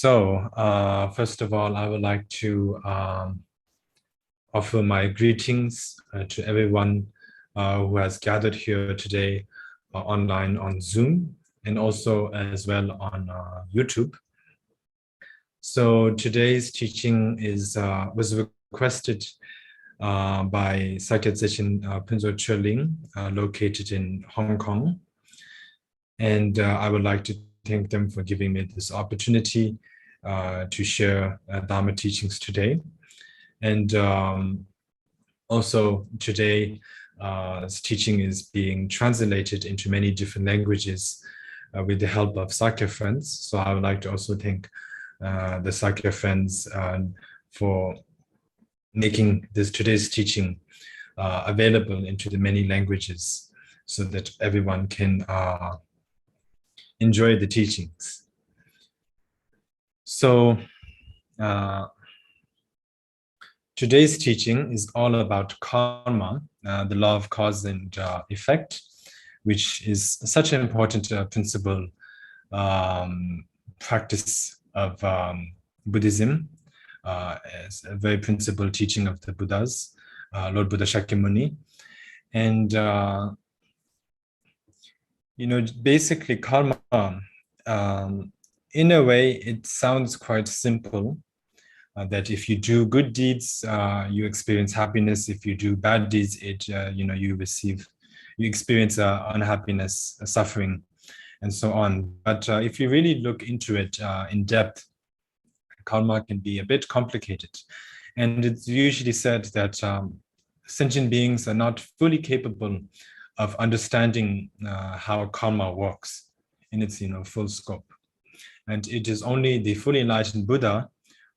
First of all, I would like to offer my greetings to everyone who has gathered here today online on Zoom and also as well on YouTube. So today's teaching was requested by Sakya Punzo Choling, located in Hong Kong. And I would like to thank them for giving me this opportunity to share Dharma teachings today. And also today, this teaching is being translated into many different languages with the help of Sakya friends. So I would like to also thank the Sakya friends for making today's teaching available into the many languages so that everyone can enjoy the teachings. So today's teaching is all about karma, the law of cause and effect, which is such an important principle practice of Buddhism, as a very principal teaching of the Buddhas, Lord Buddha Shakyamuni. And basically karma, in a way, it sounds quite simple, that if you do good deeds, you experience happiness. If you do bad deeds, you experience unhappiness, suffering, and so on. But if you really look into it in depth, karma can be a bit complicated. And it's usually said that sentient beings are not fully capable of understanding how karma works in its full scope. And it is only the fully enlightened Buddha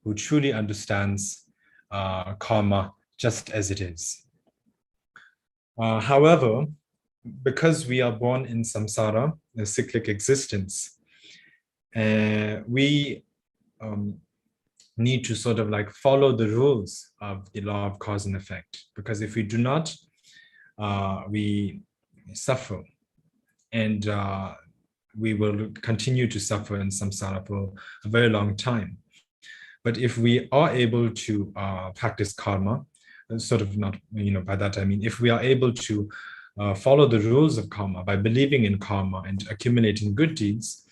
who truly understands karma just as it is. However, because we are born in samsara, a cyclic existence, we need to sort of like follow the rules of the law of cause and effect. Because if we do not, we suffer, and we will continue to suffer in samsara for a very long time. But if we are able to practice karma, sort of not, by that I mean, if we are able to follow the rules of karma by believing in karma and accumulating good deeds,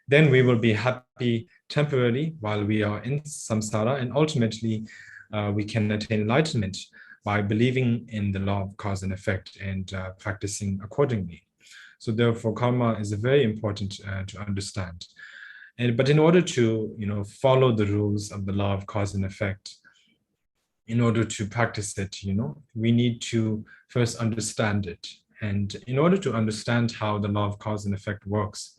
then we will be happy temporarily while we are in samsara, and ultimately we can attain enlightenment by believing in the law of cause and effect and practicing accordingly. So therefore, karma is very important to understand. But in order to follow the rules of the law of cause and effect, in order to practice it, we need to first understand it. And in order to understand how the law of cause and effect works,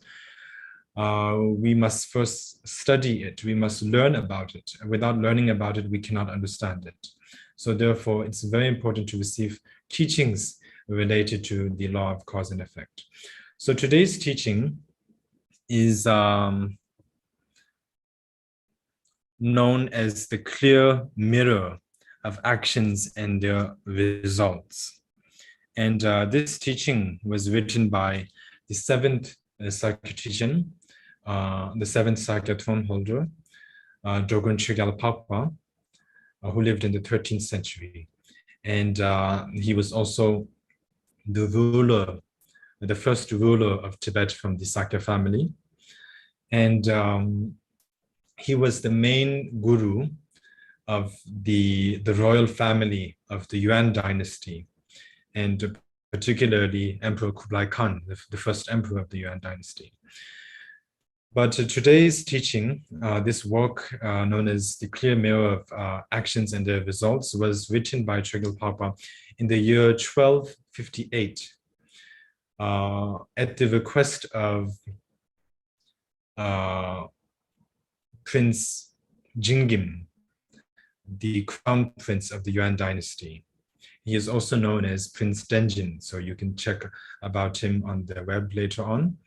we must first study it. We must learn about it. Without learning about it, we cannot understand it. So therefore, it's very important to receive teachings related to the law of cause and effect. So today's teaching is known as the clear mirror of actions and their results. And this teaching was written by the seventh Sakya Trichen, the seventh Sakya throne holder, Drogon Chogyal Phagpa, who lived in the 13th century. And he was also the ruler, the first ruler of Tibet from the Sakya family. And he was the main guru of the royal family of the Yuan dynasty, and particularly Emperor Kublai Khan, the first emperor of the Yuan dynasty. But today's teaching, this work known as the Clear Mirror of Actions and Their Results, was written by Chogyal Phagpa in the year 1258 at the request of Prince Jingim, the crown prince of the Yuan dynasty. He is also known as Prince Denjin, so you can check about him on the web later on.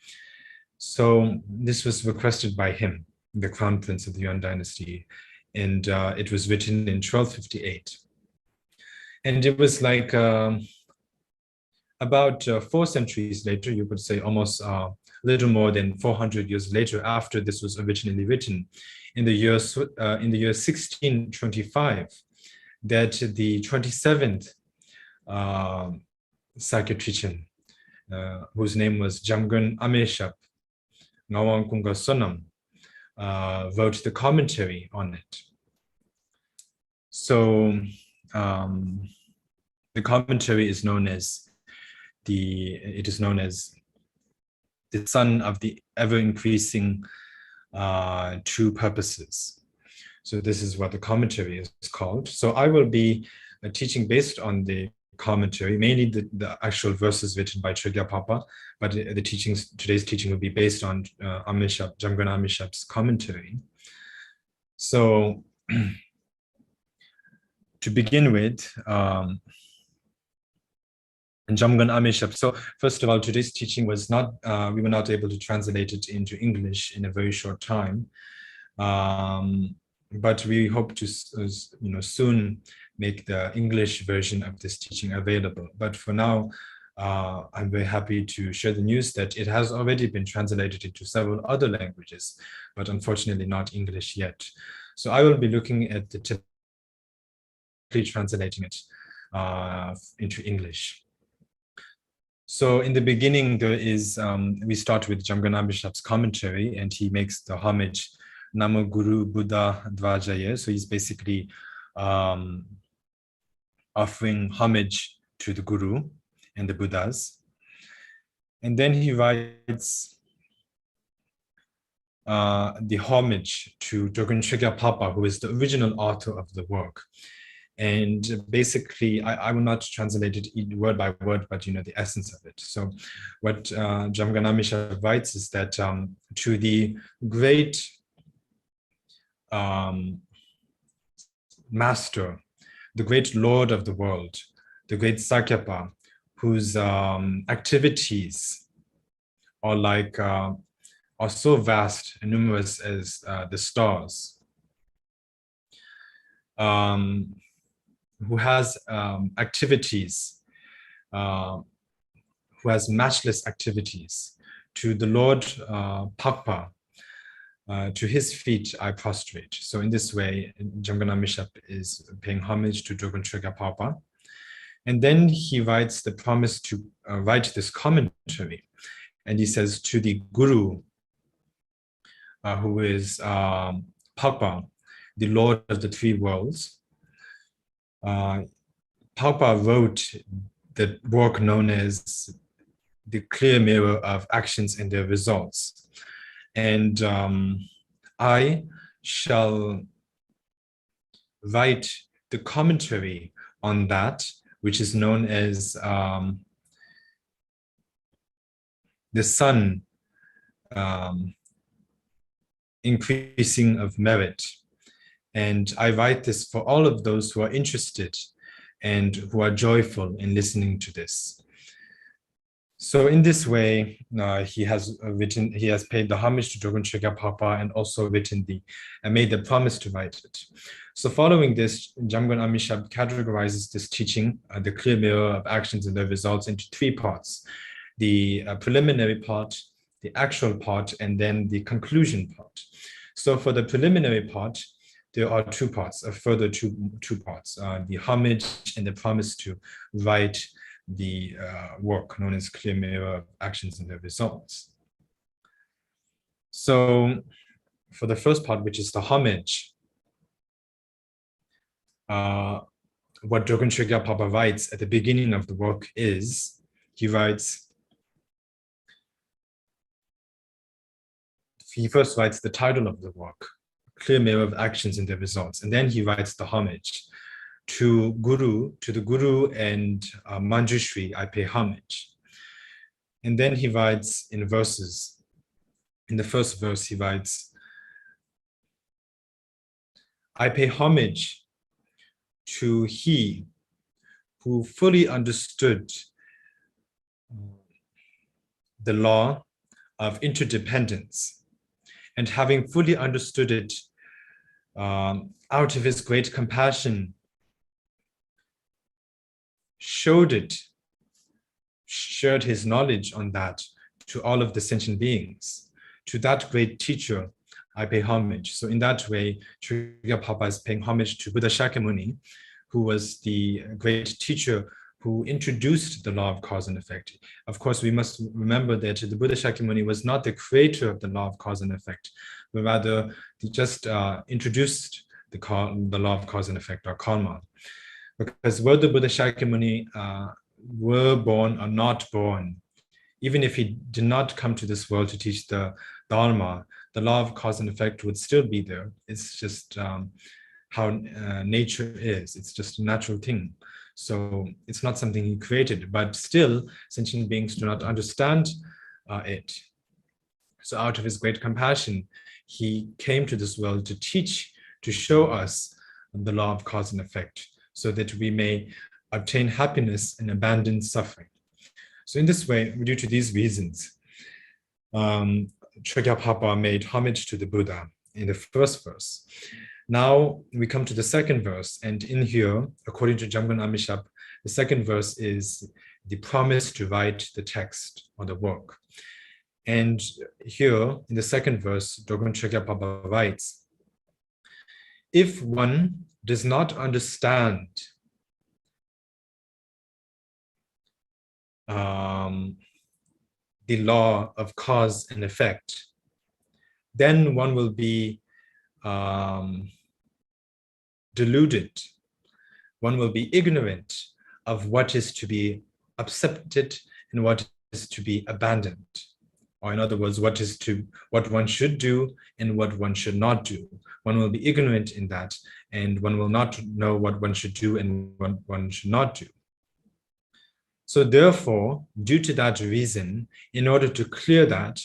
So this was requested by him, the crown prince of the Yuan dynasty, and it was written in 1258. And it was like about 4 centuries later, you could say almost little more than 400 years later, after this was originally written, in the year 1625, that the 27th Sakya Trichen, whose name was Jamgon Amezhab, Ngawang Kunga Sonam, wrote the commentary on it. So the commentary is known as the son of the ever-increasing true purposes. So this is what the commentary is called. So I will be teaching based on the commentary, mainly the actual verses written by Chogyal Phagpa, but today's teaching will be based on Amezhab, Jamgon Amezhab's commentary. So to begin with, Jamgon Amezhab. So first of all, today's teaching was not, we were not able to translate it into English in a very short time. But we hope to soon make the English version of this teaching available. But for now, I'm very happy to share the news that it has already been translated into several other languages, but unfortunately not English yet. So I will be looking at the translating it into English. So in the beginning, there is, we start with Jamgon Amezhab's commentary, and he makes the homage, Namo Guru Buddha Dvajaya. So he's basically offering homage to the Guru and the Buddhas. And then he writes the homage to Drogon Chogyal Phagpa, who is the original author of the work. And basically, I will not translate it word by word, but the essence of it. So what Jamgon Amezhab writes is that to the great master, the great lord of the world, the great Sakya, whose activities are so vast and numerous as the stars, who has activities, who has matchless activities, to the Lord Phagpa, to his feet I prostrate. So in this way, Jamgon Amezhab is paying homage to Drogon Chogyal Phagpa. And then he writes the promise to write this commentary. And he says, to the Guru, who is Phagpa, the Lord of the three worlds, Phagpa wrote the work known as the clear mirror of actions and their results. And I shall write the commentary on that, which is known as the sun increasing of merit. And I write this for all of those who are interested and who are joyful in listening to this. So in this way, he has paid the homage to Drogon Chogyal Phagpa and also made the promise to write it. So following this, Jamgon Amezhab categorizes this teaching, the clear mirror of actions and their results, into three parts: the preliminary part, the actual part, and then the conclusion part. So for the preliminary part, there are two parts, a further two parts, the homage and the promise to write the work known as clear mirror of actions and their results. So for the first part, which is the homage, what Drogon Chogyal Phagpa writes at the beginning of the work is, he first writes the title of the work, clear mirror of actions and their results, and then he writes the homage. To the Guru and Manjushri, I pay homage. And then he writes in verses. In the first verse, he writes, I pay homage to he who fully understood the law of interdependence, and having fully understood it, out of his great compassion, shared his knowledge on that to all of the sentient beings. To that great teacher, I pay homage. So in that way, Chogyal Phagpa is paying homage to Buddha Shakyamuni, who was the great teacher who introduced the law of cause and effect. Of course, we must remember that the Buddha Shakyamuni was not the creator of the law of cause and effect, but rather he just introduced the law of cause and effect, or karma. Because whether Buddha Shakyamuni were born or not born, even if he did not come to this world to teach the Dharma, the law of cause and effect would still be there. It's just how nature is. It's just a natural thing. So it's not something he created, but still sentient beings do not understand it. So out of his great compassion, he came to this world to teach, to show us the law of cause and effect, so that we may obtain happiness and abandon suffering. So in this way, due to these reasons, Chogyal Phagpa made homage to the Buddha in the first verse. Now we come to the second verse, and in here, according to Jamgon Amezhab, the second verse is the promise to write the text or the work. And here, in the second verse, Drogon Chogyal Phagpa writes, if one does not understand the law of cause and effect, then one will be deluded. One will be ignorant of what is to be accepted and what is to be abandoned. Or in other words, what one should do and what one should not do. One will be ignorant in that, and one will not know what one should do and what one should not do. So therefore, due to that reason, in order to clear that,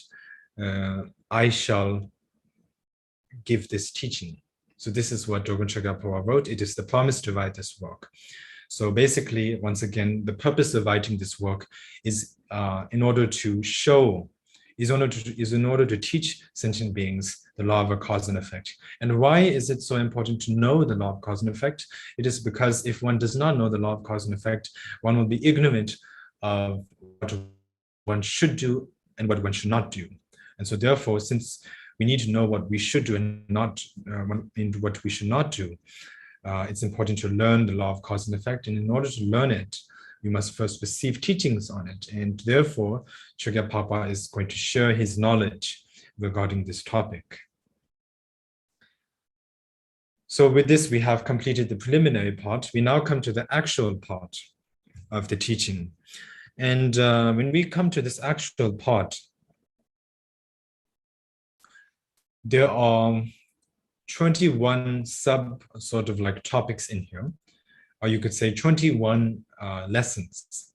I shall give this teaching. So this is what Drogon Chogyal Phagpa wrote. It is the promise to write this work. So basically, once again, the purpose of writing this work is in order to show, is in order to teach sentient beings the law of a cause and effect. And why is it so important to know the law of cause and effect? It is because if one does not know the law of cause and effect, one will be ignorant of what one should do and what one should not do. And so therefore, since we need to know what we should do and not what we should not do, it's important to learn the law of cause and effect. And in order to learn it, we must first receive teachings on it. And therefore, Chogyal Phagpa is going to share his knowledge regarding this topic. So with this, we have completed the preliminary part. We now come to the actual part of the teaching. And when we come to this actual part, there are 21 sort of like topics in here, or you could say 21 lessons.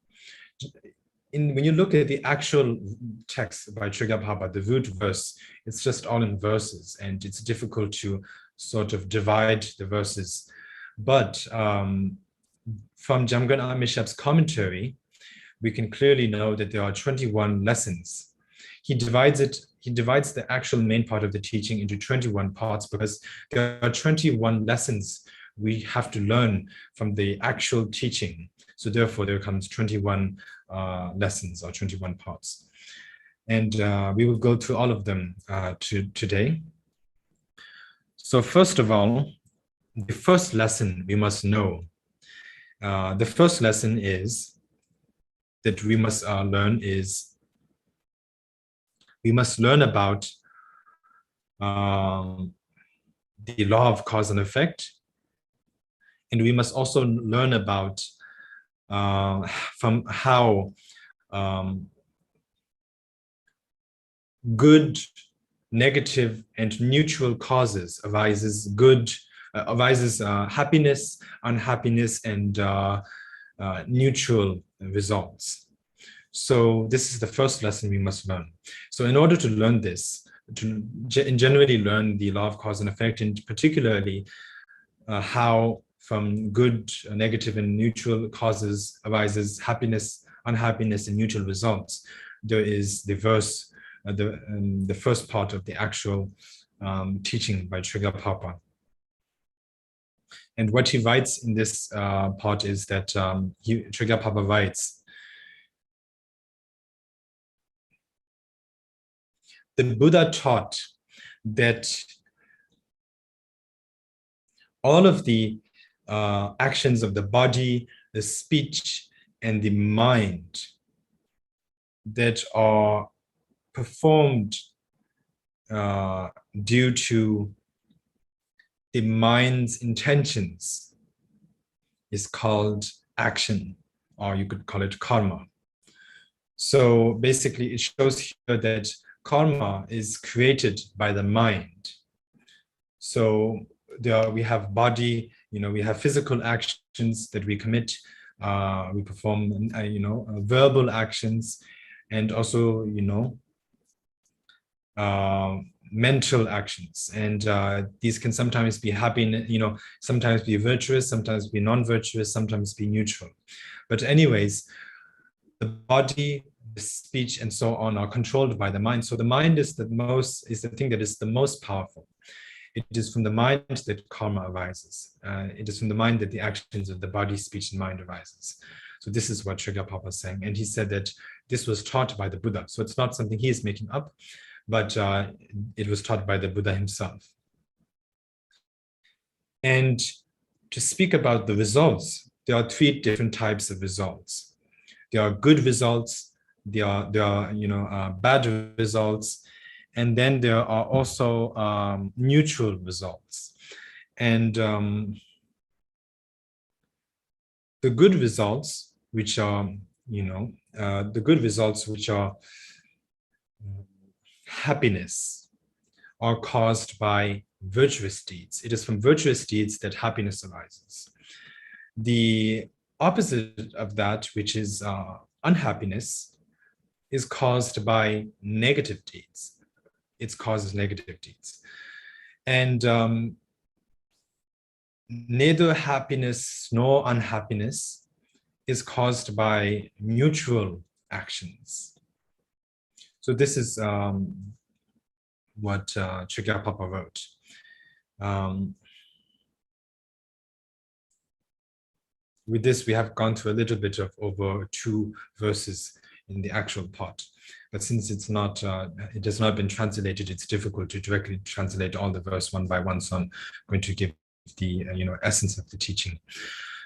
When you look at the actual text by Chogyal Phagpa, the root verse, it's just all in verses, and it's difficult to sort of divide the verses. But from Jamgon Amezhab's commentary, we can clearly know that there are 21 lessons. He divides the actual main part of the teaching into 21 parts because there are 21 lessons we have to learn from the actual teaching. So therefore, there comes 21 lessons or 21 parts. And we will go through all of them today. So first of all, the first lesson we must know. The first lesson is that we must learn is we must learn about the law of cause and effect. And we must also learn about from how good, negative, and neutral causes arises happiness, unhappiness, and neutral results. So this is the first lesson we must learn. So in order to learn this, to generally learn the law of cause and effect, and particularly how from good, negative, and neutral causes arises happiness, unhappiness, and neutral results, there is the verse, the first part of the actual teaching by Chogyal Phagpa. And what he writes in this part is that Chogyal Phagpa writes, the Buddha taught that all of the actions of the body, the speech, and the mind that are performed due to the mind's intentions is called action, or you could call it karma. So basically, it shows here that karma is created by the mind. So we have body, we have physical actions that we commit, we perform, verbal actions, and also, mental actions. And these can sometimes be happy, sometimes be virtuous, sometimes be non-virtuous, sometimes be neutral. But anyways, the body, the speech, and so on are controlled by the mind. So the mind is the thing that is the most powerful. It is from the mind that karma arises. It is from the mind that the actions of the body, speech, and mind arises. So this is what Chogyal Phagpa is saying. And he said that this was taught by the Buddha. So it's not something he is making up, but it was taught by the Buddha himself. And to speak about the results, there are 3 different types of results. There are good results, there are bad results, and then there are also neutral results. And the good results, which are, happiness, are caused by virtuous deeds. It is from virtuous deeds that happiness arises. The opposite of that, which is unhappiness, is caused by negative deeds. It causes negative deeds. And neither happiness nor unhappiness is caused by mutual actions. So this is what Chogyal Phagpa wrote. With this, we have gone through a little bit of over 2 verses in the actual part. But since it's not, it has not been translated, it's difficult to directly translate all the verse one by one. So I'm going to give the essence of the teaching.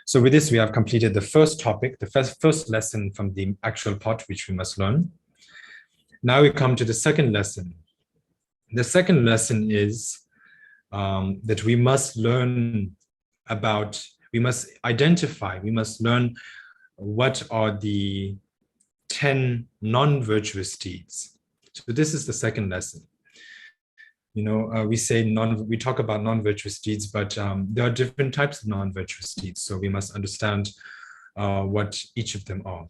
So with this, we have completed the first topic, the first lesson from the actual part, which we must learn. Now we come to the second lesson. The second lesson is that we must learn about, we must identify, we must learn what are the 10 non-virtuous deeds. So this is the second lesson. We talk about non-virtuous deeds, but there are different types of non-virtuous deeds. So we must understand what each of them are.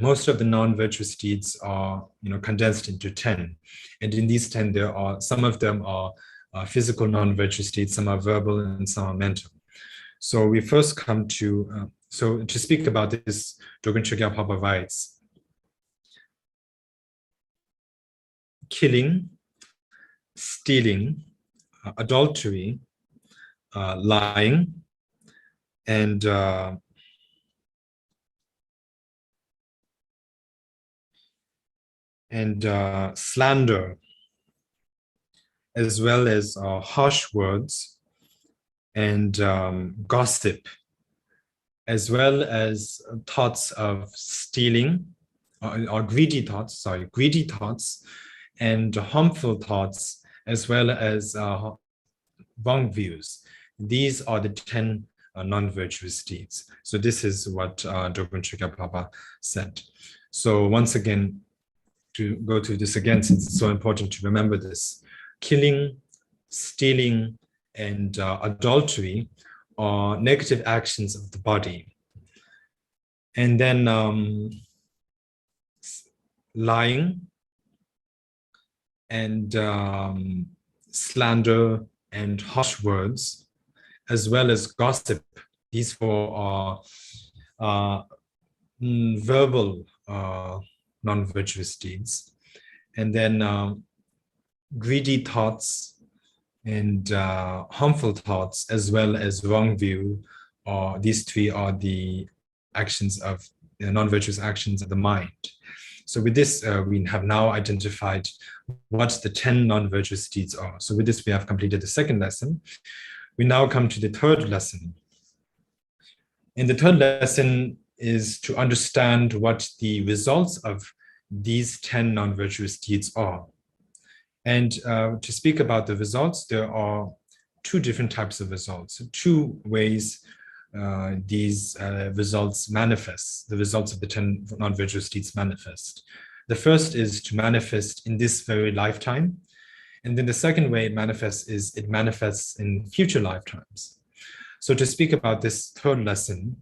Most of the non-virtuous deeds are, condensed into 10. And in these 10, some of them are physical non-virtuous deeds, some are verbal, and some are mental. So we first come to, so to speak about this, Drogon Chogyal Phagpa writes, killing, stealing, adultery, lying, and slander, as well as harsh words and gossip, as well as thoughts of stealing, or greedy thoughts, and harmful thoughts, as well as wrong views. These are the 10 non-virtuous deeds. So this is what Drogon Chogyal Phagpa said. So once again, to go through this again, since it's so important to remember this, killing, stealing, and adultery are negative actions of the body. And then lying and slander and harsh words, as well as gossip. These 4 are verbal non-virtuous deeds. And then greedy thoughts and harmful thoughts, as well as wrong view, these 3 are the actions of non-virtuous actions of the mind. So with this, we have now identified what the 10 non-virtuous deeds are. So with this, we have completed the second lesson. We now come to the third lesson. And the third lesson is to understand what the results of these 10 non-virtuous deeds are. And to speak about the results, there are two different types of results, two ways these results manifest, the results of the 10 non-virtuous deeds manifest. The first is to manifest in this very lifetime. And then the second way it manifests in future lifetimes. So to speak about this third lesson,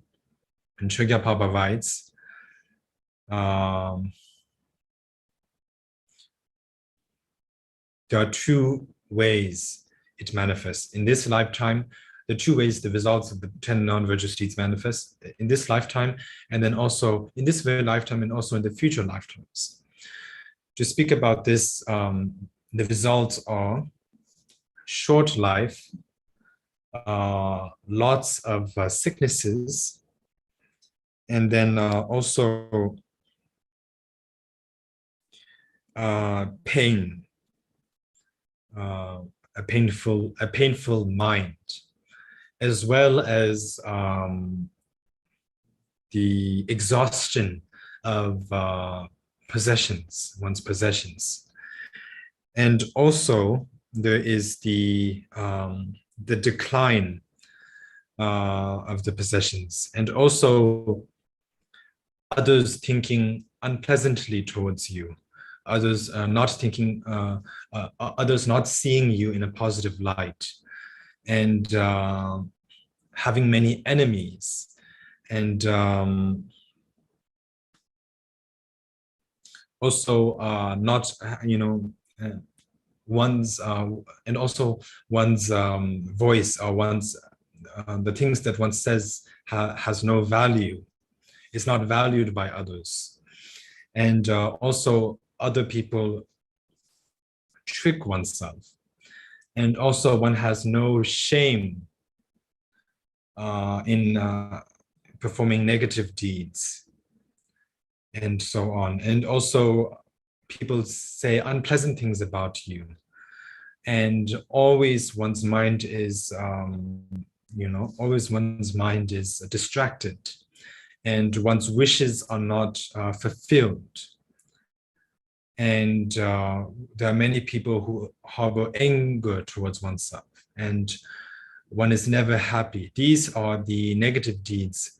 and Chogyal Phagpa writes, there are two ways it manifests. In this lifetime, the two ways the results of the 10 non-virtuous deeds manifest in this lifetime, and then also in this very lifetime and also in the future lifetimes. To speak about this, the results are short life, lots of sicknesses, and then also pain, a painful mind, as well as the exhaustion of one's possessions. And also there is the decline of the possessions, and also others thinking unpleasantly towards you, others others not seeing you in a positive light, and having many enemies, and also not, one's and also one's voice, or one's the things that one says has no value, is not valued by others, and also other people trick oneself, and also one has no shame in performing negative deeds, and so on. And also people say unpleasant things about you, and always one's mind is distracted, and one's wishes are not fulfilled. And there are many people who harbor anger towards oneself, and one is never happy. These are the negative deeds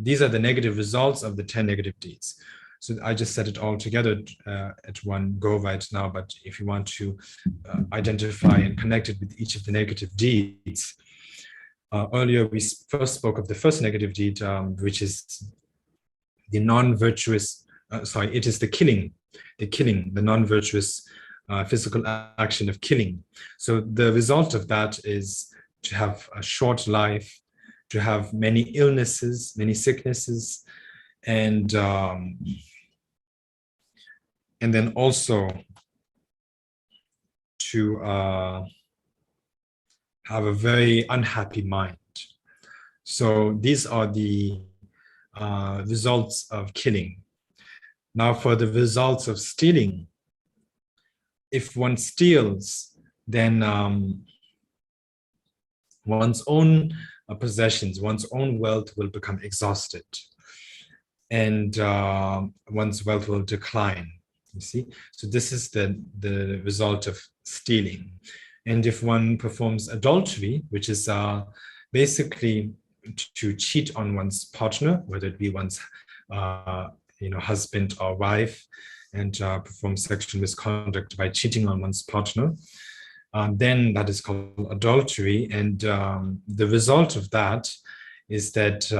these are the negative results of the 10 negative deeds. So I just said it all together at one go right now, but if you want to identify and connect it with each of the negative deeds, earlier we first spoke of the first negative deed, which is the non-virtuous, it is the killing, the non-virtuous physical action of killing. So the result of that is to have a short life, to have many illnesses, many sicknesses, and then also to have a very unhappy mind. So these are the results of killing. Now for the results of stealing, if one steals, then one's own possessions, one's own wealth will become exhausted, and one's wealth will decline, you see. So this is the result of stealing. And if one performs adultery, which is basically to cheat on one's partner, whether it be one's husband or wife, and perform sexual misconduct by cheating on one's partner, then that is called adultery. And the result of that is that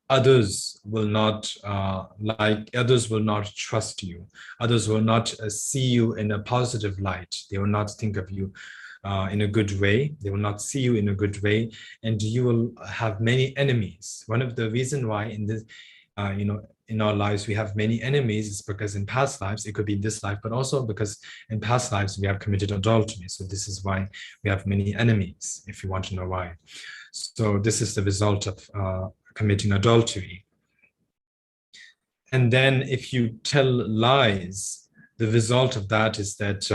others will not others will not trust you. Others will not see you in a positive light. They will not think of you in a good way. They will not see you in a good way, and you will have many enemies. One of the reasons why in this, in our lives we have many enemies is because in past lives, it could be in this life, but also because in past lives we have committed adultery. So this is why we have many enemies, if you want to know why. So this is the result of committing adultery. And then if you tell lies, the result of that is that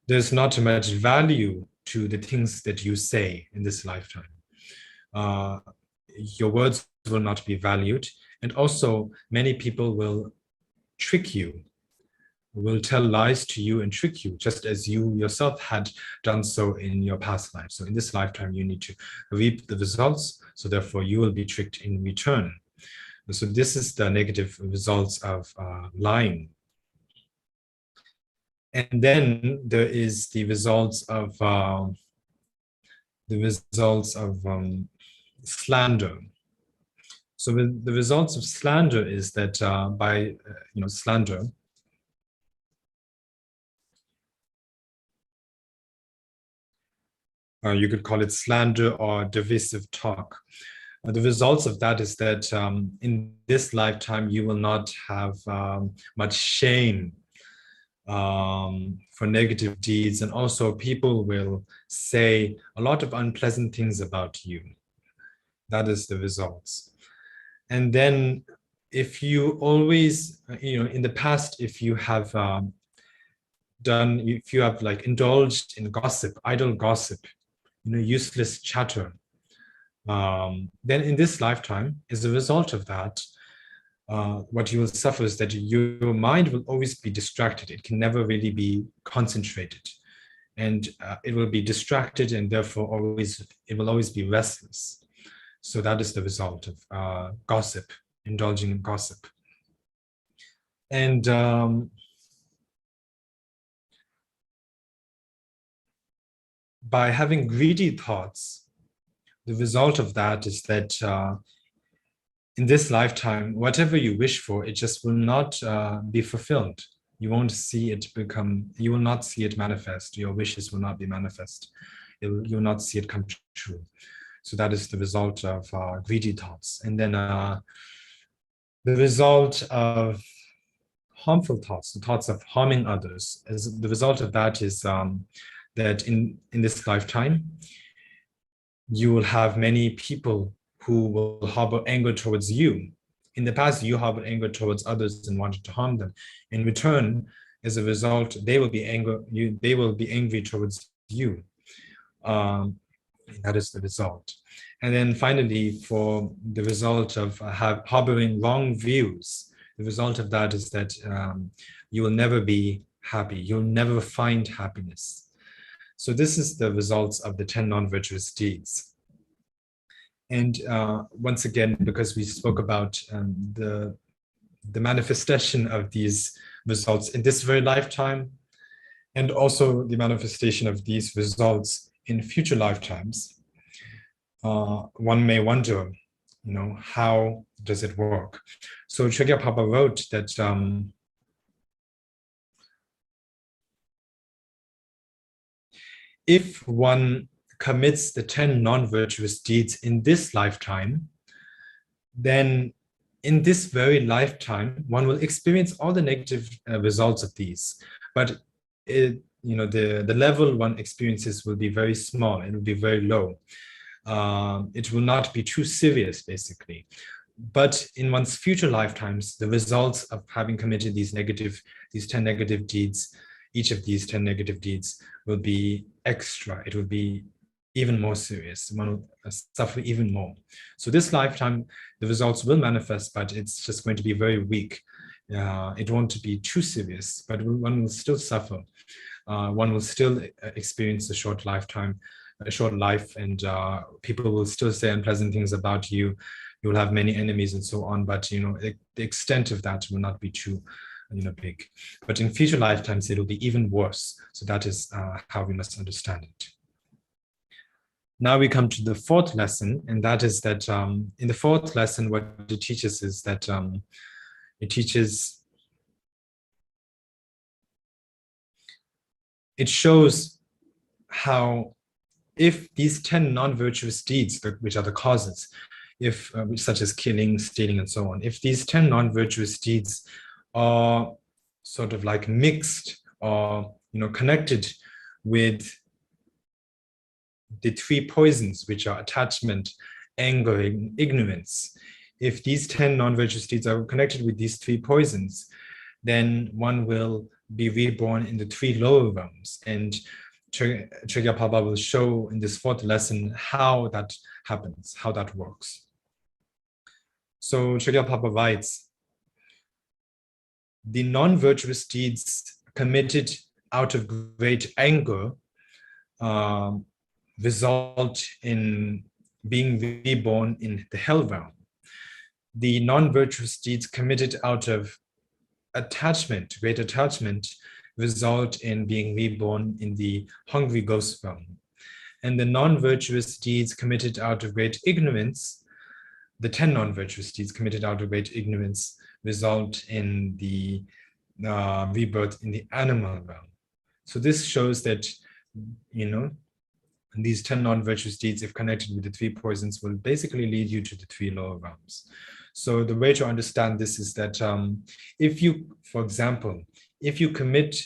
there's not much value to the things that you say in this lifetime. Your words will not be valued. And also many people will trick you, will tell lies to you and trick you, just as you yourself had done so in your past life. So in this lifetime, you need to reap the results. So therefore, you will be tricked in return. So this is the negative results of lying. And then there is the results of slander. So the results of slander is that by slander, you could call it slander or divisive talk. The results of that is that in this lifetime, you will not have much shame for negative deeds. And also people will say a lot of unpleasant things about you. That is the results. And then if you always, in the past, if you have indulged in gossip, idle gossip, useless chatter, then in this lifetime, as a result of that, what you will suffer is that your mind will always be distracted. It can never really be concentrated. And it will be distracted, and therefore it will always be restless. So that is the result of gossip, indulging in gossip. And by having greedy thoughts, the result of that is that in this lifetime, whatever you wish for, it just will not be fulfilled. You won't see it you will not see it manifest. Your wishes will not be manifest. You will not see it come true. So that is the result of greedy thoughts. And then the result of harmful thoughts, the thoughts of harming others, as the result of that is that in this lifetime, you will have many people who will harbor anger towards you. In the past, you harbored anger towards others and wanted to harm them. In return, as a result, they will be angry towards you. That is the result. And then finally, for the result of harboring wrong views, the result of that is that you will never be happy. You'll never find happiness. So this is the results of the 10 non-virtuous deeds. And once again, because we spoke about the manifestation of these results in this very lifetime, and also the manifestation of these results in future lifetimes, one may wonder, how does it work? So Chogyal Phagpa wrote that if one commits the 10 non-virtuous deeds in this lifetime, then in this very lifetime, one will experience all the negative results of these. But the level one experiences will be very small. It will be very low. It will not be too serious, basically. But in one's future lifetimes, the results of having committed these 10 negative deeds, each of these 10 negative deeds will be extra. It will be even more serious. One will suffer even more. So this lifetime, the results will manifest, but it's just going to be very weak. It won't be too serious, but one will still suffer. One will still experience a short life, and people will still say unpleasant things about you. You will have many enemies and so on, but the extent of that will not be too big. But in future lifetimes, it will be even worse. So that is how we must understand it. Now we come to the fourth lesson, and that is that in the fourth lesson, what it teaches is that it shows how if these 10 non-virtuous deeds, which are the causes, such as killing, stealing, and so on, if these 10 non-virtuous deeds are sort of like mixed or connected with the three poisons, which are attachment, anger, and ignorance, if these 10 non-virtuous deeds are connected with these 3 poisons, then one will be reborn in the 3 lower realms. And Chogyal Phagpa will show in this 4th lesson how that happens, how that works. So Chogyal Phagpa writes, the non-virtuous deeds committed out of great anger result in being reborn in the hell realm. The non-virtuous deeds committed out of attachment, great attachment, result in being reborn in the hungry ghost realm. And the non-virtuous deeds committed out of great ignorance, the 10 non-virtuous deeds committed out of great ignorance, result in the rebirth in the animal realm. So this shows that, you know, these 10 non-virtuous deeds, if connected with the 3 poisons, will basically lead you to the 3 lower realms. So the way to understand this is that if you, for example, if you commit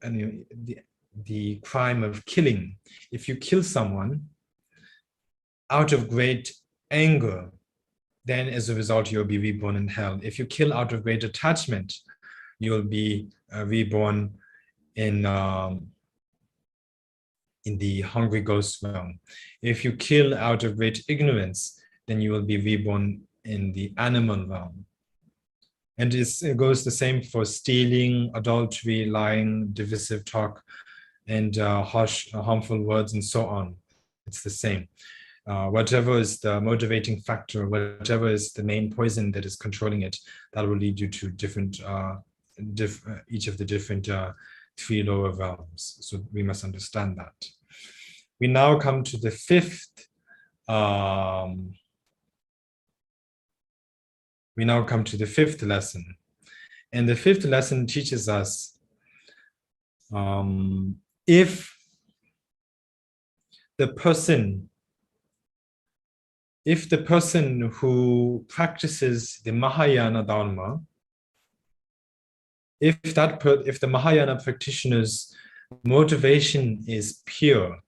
the crime of killing, if you kill someone out of great anger, then as a result, you'll be reborn in hell. If you kill out of great attachment, you'll be reborn in the hungry ghost realm. If you kill out of great ignorance, then you will be reborn in the animal realm. And it goes the same for stealing, adultery, lying, divisive talk, and harsh, harmful words, and so on. It's the same. Whatever is the motivating factor, whatever is the main poison that is controlling it, that will lead you to different, each of the different 3 lower realms. So we must understand that. We now come to the 5th. We now come to the 5th lesson. And the 5th lesson teaches us if the person who practices the Mahayana Dharma, if the Mahayana practitioner's motivation is pure,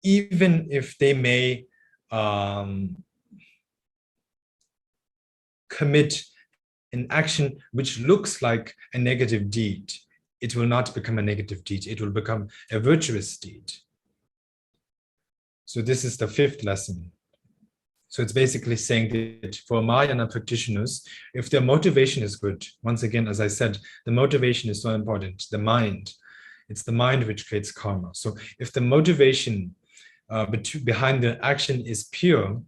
even if they may commit an action which looks like a negative deed, it will not become a negative deed. It will become a virtuous deed. So this is the 5th lesson. So it's basically saying that for Mahayana practitioners, if their motivation is good, once again, as I said, the motivation is so important, the mind. It's the mind which creates karma. So if the motivation behind the action is pure,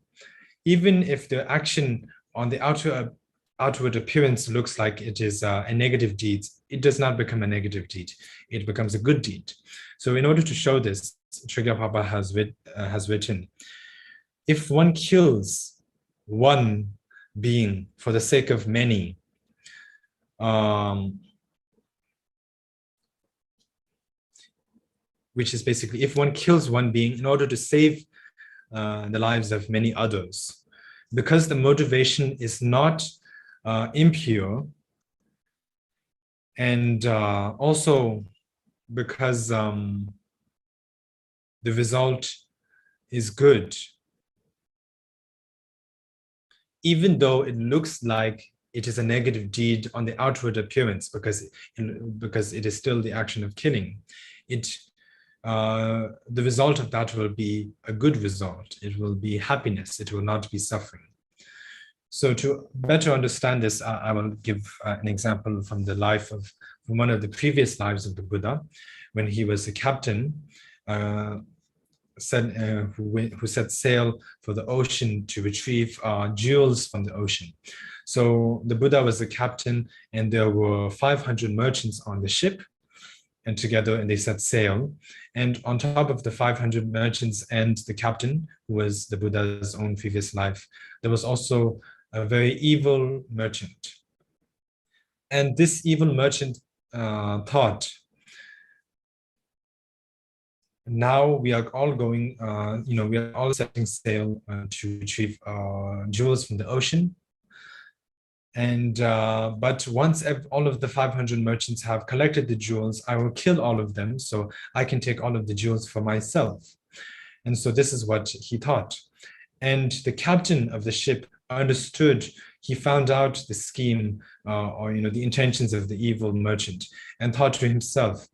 even if the action on the outward appearance looks like it is a negative deed, it does not become a negative deed. It becomes a good deed. So in order to show this, Chogyal Phagpa has written, if one kills one being for the sake of many, which is basically if one kills one being in order to save the lives of many others, because the motivation is not impure, and also because the result is good, even though it looks like it is a negative deed on the outward appearance, because it is still the action of killing, the result of that will be a good result. It will be happiness. It will not be suffering. So to better understand this, I will give an example from the life from one of the previous lives of the Buddha, when he was a captain who set sail for the ocean to retrieve jewels from the ocean. So the Buddha was the captain, and there were 500 merchants on the ship, and they set sail. And on top of the 500 merchants and the captain, who was the Buddha's own previous life, there was also a very evil merchant. And this evil merchant thought, now we are all going, we are all setting sail to retrieve jewels from the ocean. And but once all of the 500 merchants have collected the jewels, I will kill all of them so I can take all of the jewels for myself. And so this is what he thought. And the captain of the ship understood, he found out the scheme or the intentions of the evil merchant, and thought to himself,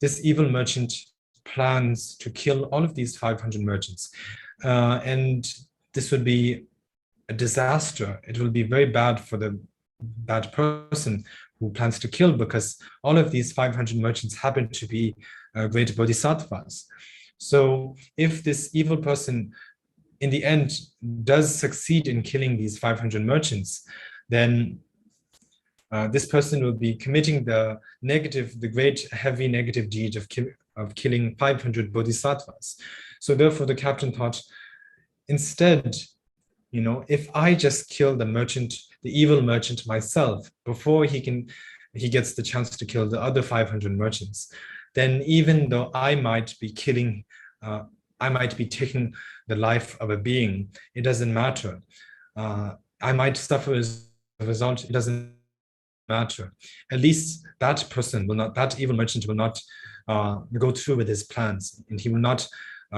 this evil merchant plans to kill all of these 500 merchants, and this would be a disaster. It will be very bad for the bad person who plans to kill, because all of these 500 merchants happen to be great bodhisattvas. So if this evil person in the end does succeed in killing these 500 merchants, then this person will be committing the great heavy negative deed of killing 500 bodhisattvas. So therefore the captain thought, instead, if I just kill the evil merchant myself before he gets the chance to kill the other 500 merchants, then even though I might be taking the life of a being, it doesn't matter. I might suffer as a result, it doesn't matter. At least that evil merchant will not go through with his plans, and he will not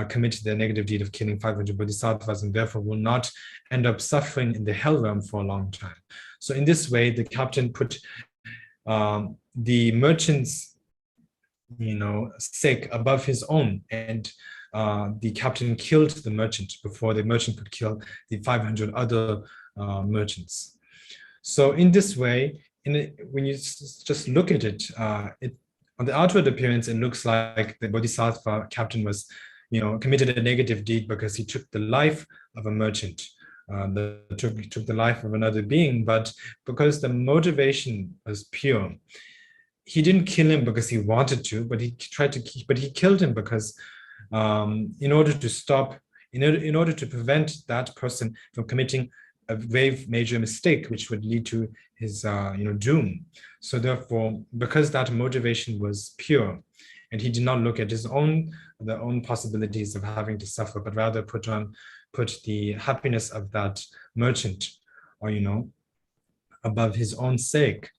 commit the negative deed of killing 500 bodhisattvas, and therefore will not end up suffering in the hell realm for a long time. So in this way, the captain put the merchant's sake above his own, and the captain killed the merchant before the merchant could kill the 500 other merchants. So in this way, when you just look at it, on the outward appearance, it looks like the bodhisattva captain was committed a negative deed because he took the life of a merchant, took the life of another being. But because the motivation was pure, he didn't kill him because he wanted to, but he killed him because in order to prevent that person from committing a grave major mistake, which would lead to his doom. So therefore, because that motivation was pure, and he did not look at the own possibilities of having to suffer, but rather put the happiness of that merchant, above his own sake.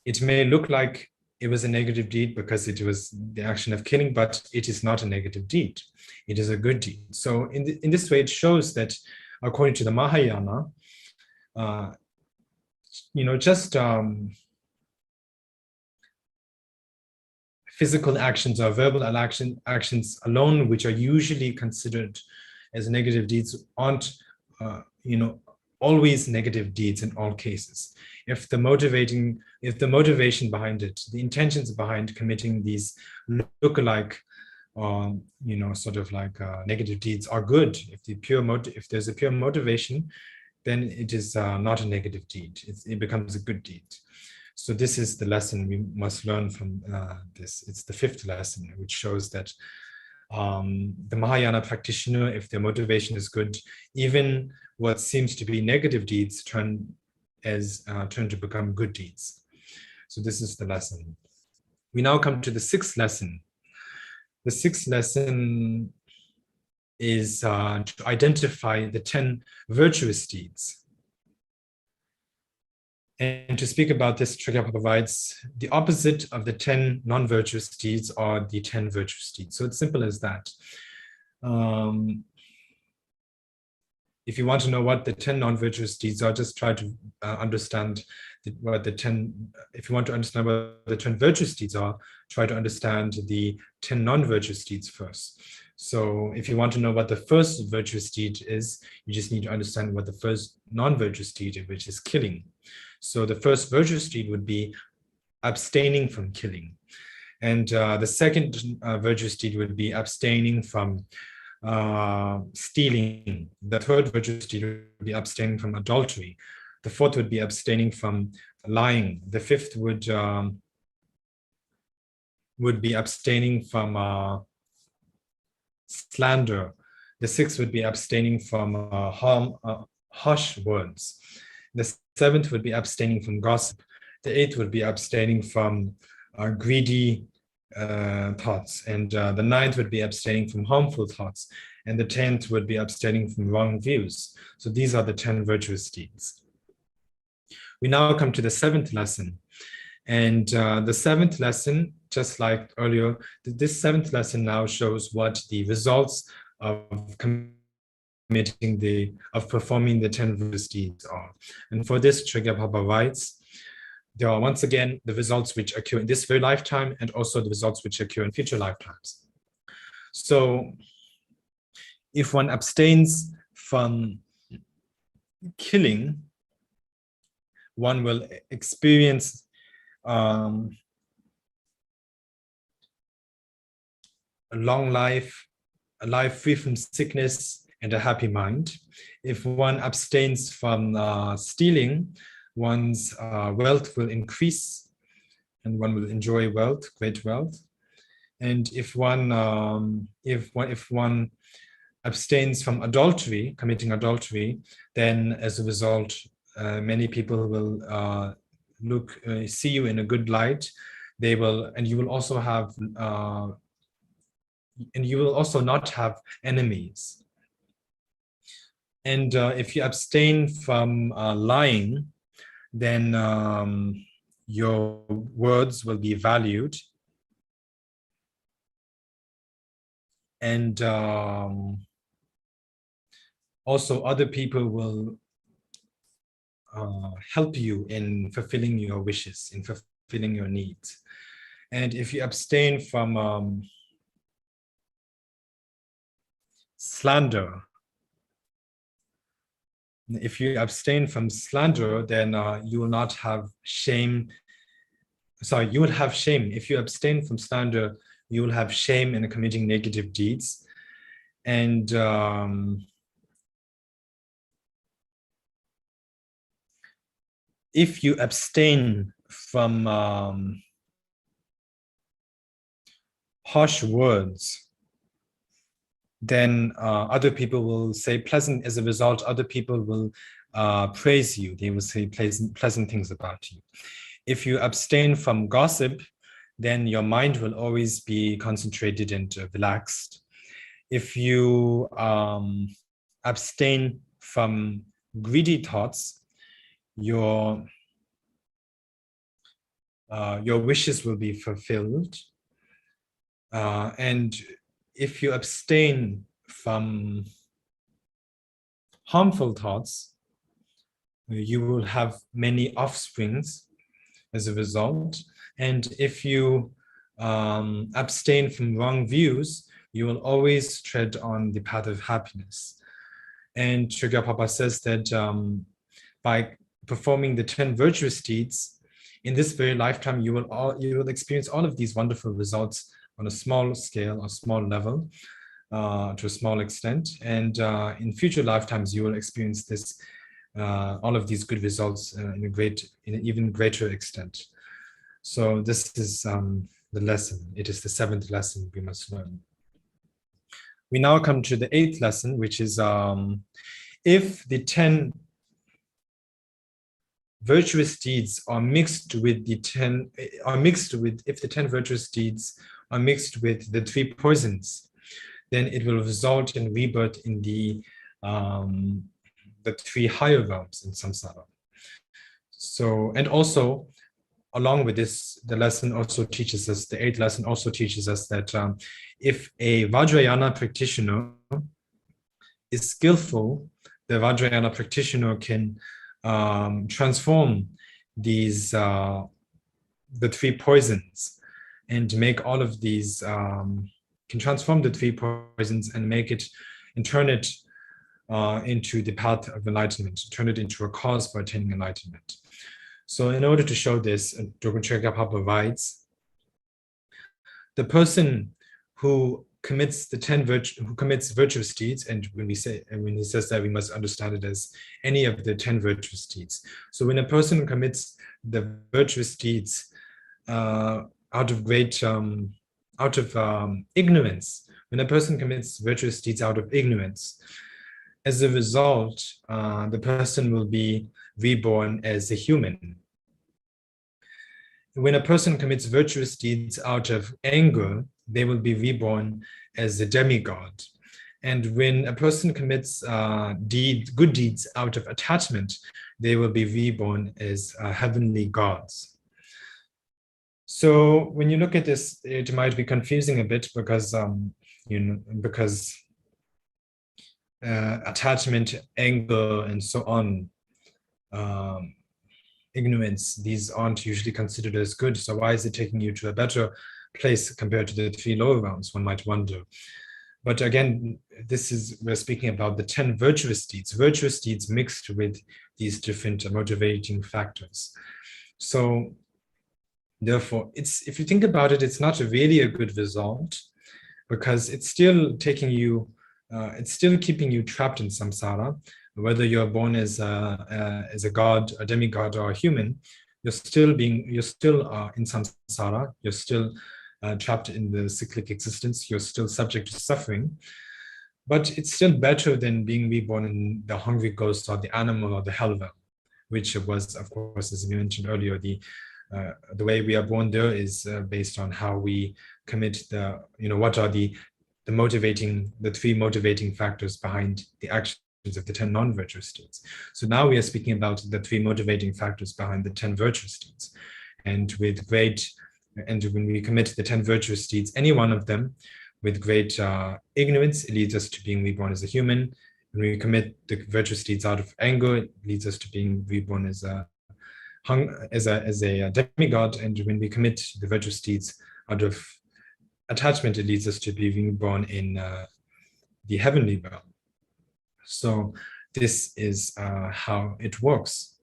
It may look like it was a negative deed because it was the action of killing, but it is not a negative deed. It is a good deed. So in this way, it shows that according to the Mahayana, just physical actions or verbal actions alone, which are usually considered as negative deeds, aren't always negative deeds in all cases. If the motivation behind it, the intentions behind committing these look-alike negative deeds are good, if there's a pure motivation, then it is not a negative deed. It becomes a good deed. So this is the lesson we must learn from this. It's the fifth lesson, which shows that the Mahayana practitioner, if their motivation is good, even what seems to be negative deeds turn to become good deeds. So this is the lesson. We now come to the sixth lesson. The sixth lesson is to identify the 10 virtuous deeds. And to speak about this, Chogyal Phagpa provides the opposite of the 10 non-virtuous deeds are the 10 virtuous deeds. So it's simple as that. If you want to know what the 10 non-virtuous deeds are, just try to understand if you want to understand what the 10 virtuous deeds are, try to understand the 10 non-virtuous deeds first. So if you want to know what the first virtuous deed is, you just need to understand what the first non-virtuous deed is, which is killing. So the first virtuous deed would be abstaining from killing. And the second virtuous deed would be abstaining from stealing. The third virtuous deed would be abstaining from adultery. The fourth would be abstaining from lying. The fifth would be abstaining from slander. The sixth would be abstaining from harsh words. The seventh would be abstaining from gossip. The eighth would be abstaining from greedy thoughts. And the ninth would be abstaining from harmful thoughts. And the 10th would be abstaining from wrong views. So these are the 10 virtuous deeds. We now come to the seventh lesson. And the seventh lesson, just like earlier, this seventh lesson now shows what the results of performing the 10 virtuous deeds are. And for this, Chogyal Phagpa writes, there are once again the results which occur in this very lifetime and also the results which occur in future lifetimes. So if one abstains from killing, one will experience a long life, a life free from sickness, and a happy mind. If one abstains from stealing, one's wealth will increase and one will enjoy wealth, great wealth. And if one abstains from adultery, committing adultery, then as a result, many people will see you in a good light. They will, and you will also have, and you will also not have enemies. And if you abstain from lying, then your words will be valued. And also other people will help you in fulfilling your wishes, in fulfilling your needs. And if you abstain from slander, if you abstain from slander, then you will not have shame. Sorry, you will have shame. If you abstain from slander, you will have shame in committing negative deeds. And if you abstain from harsh words, then other people will say pleasant, as a result, other people will praise you. They will say pleasant things about you. If you abstain from gossip, then your mind will always be concentrated and relaxed. If you abstain from greedy thoughts, your wishes will be fulfilled. And if you abstain from harmful thoughts, you will have many offsprings as a result. And if you abstain from wrong views, you will always tread on the path of happiness. And Chogyal Phagpa says that by performing the 10 virtuous deeds, in this very lifetime, you will experience all of these wonderful results on a small scale, a small level, to a small extent. And in future lifetimes, you will experience this, all of these good results in an even greater extent. So this is the lesson. It is the 7th lesson we must learn. We now come to the 8th lesson, which is if the 10 virtuous deeds are mixed with if the 10 virtuous deeds are mixed with the 3 poisons, then it will result in rebirth in the 3 higher realms in samsara. So, and also, along with this, the lesson also teaches us, the 8th lesson also teaches us that if a Vajrayana practitioner is skillful, the Vajrayana practitioner can transform these, the 3 poisons, and make all of these, can transform the 3 poisons and make it, and turn it into the path of enlightenment, turn it into a cause for attaining enlightenment. So in order to show this, Drogon Chogyal Phagpa writes, the person who commits virtuous deeds, and when he says that, we must understand it as any of the 10 virtuous deeds. So when a person commits the virtuous deeds out of ignorance, when a person commits virtuous deeds out of ignorance, as a result, the person will be reborn as a human. When a person commits virtuous deeds out of anger, they will be reborn as a demigod. And when a person commits good deeds out of attachment, they will be reborn as heavenly gods. So when you look at this, it might be confusing a bit because because attachment, anger, and so on, ignorance, these aren't usually considered as good. So why is it taking you to a better place compared to the 3 lower realms, one might wonder. But again, we're speaking about the 10 virtuous deeds mixed with these different motivating factors. So therefore, if you think about it, it's not really a good result, because it's still taking you, it's still keeping you trapped in samsara. Whether you're born as a god, a demigod, or a human, you're still in samsara. You're still trapped in the cyclic existence. You're still subject to suffering. But it's still better than being reborn in the hungry ghost or the animal or the hell realm, which was, of course, as you mentioned earlier, the way we are born there is based on how we commit what are the 3 motivating factors behind the actions of the 10 non-virtuous states. So now we are speaking about the 3 motivating factors behind the 10 virtuous states. And when we commit the 10 virtuous deeds, any one of them, with great ignorance, it leads us to being reborn as a human. When we commit the virtuous deeds out of anger, it leads us to being reborn as a demigod. And when we commit the virtuous deeds out of attachment, it leads us to be reborn in the heavenly realm. So this is how it works.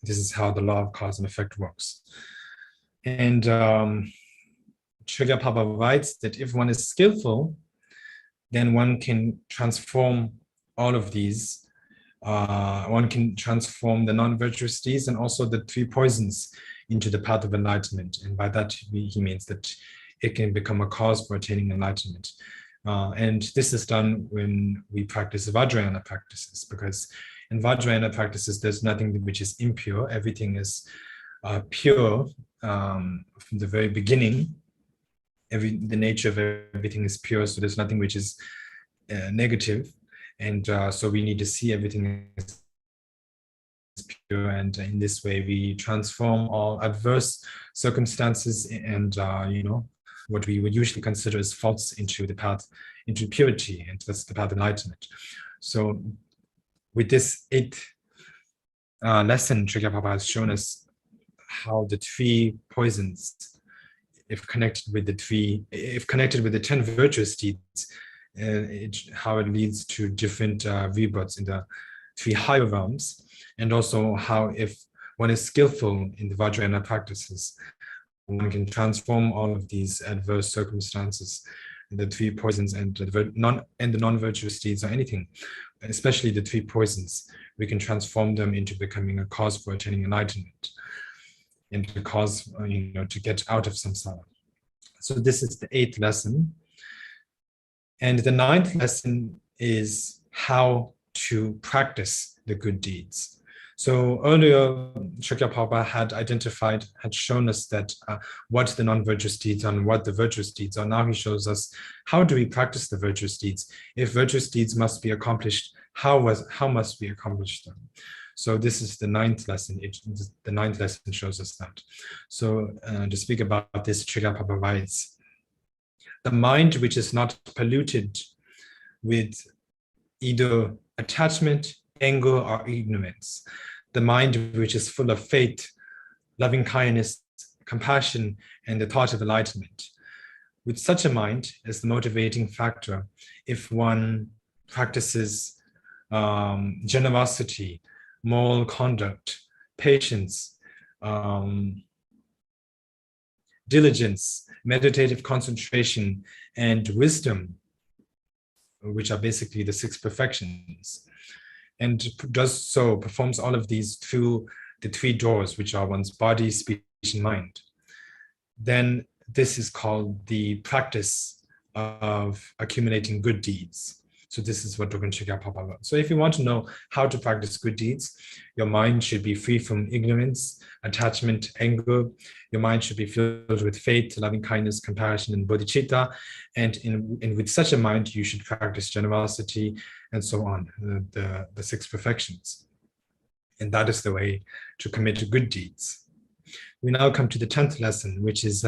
This is how the law of cause and effect works. And Chogyal Phagpa writes that if one is skillful, then one can transform all of these. One can transform the non-virtuous deeds and also the 3 poisons into the path of enlightenment. And by that, he means that it can become a cause for attaining enlightenment. And this is done when we practice Vajrayana practices, because in Vajrayana practices, there's nothing which is impure. Everything is pure from the very beginning. The nature of everything is pure, so there's nothing which is negative. And so we need to see everything as pure, and in this way we transform all adverse circumstances and what we would usually consider as faults into purity, and that's the path of enlightenment. So with this 8th lesson, Chogyal Phagpa has shown us how the 3 poisons, if connected with the 10 virtuous deeds, how it leads to different rebirths in the 3 higher realms, and also how if one is skillful in the Vajrayana practices, one can transform all of these adverse circumstances, the 3 poisons and the non-virtuous deeds, or anything, especially the 3 poisons, we can transform them into becoming a cause for attaining enlightenment, and a cause, to get out of samsara. So this is the 8th lesson. And the 9th lesson is how to practice the good deeds. So earlier, Chogyal Phagpa had shown us that what the non-virtuous deeds are and what the virtuous deeds are. Now he shows us how do we practice the virtuous deeds. If virtuous deeds must be accomplished, how must we accomplish them? So this is the 9th lesson. The 9th lesson shows us that. So to speak about this, Chogyal Phagpa writes, the mind which is not polluted with either attachment, anger, or ignorance, the mind which is full of faith, loving kindness, compassion, and the thought of enlightenment. With such a mind as the motivating factor, if one practices generosity, moral conduct, patience, diligence, meditative concentration, and wisdom, which are basically the 6 perfections, and performs all of these through the 3 doors, which are one's body, speech, and mind, then this is called the practice of accumulating good deeds. So this is what Drogon Chogyal Phagpa wrote. So if you want to know how to practice good deeds, your mind should be free from ignorance, attachment, anger. Your mind should be filled with faith, loving kindness, compassion, and bodhicitta. And with such a mind, you should practice generosity and so on, the 6 perfections. And that is the way to commit good deeds. We now come to the 10th lesson, which is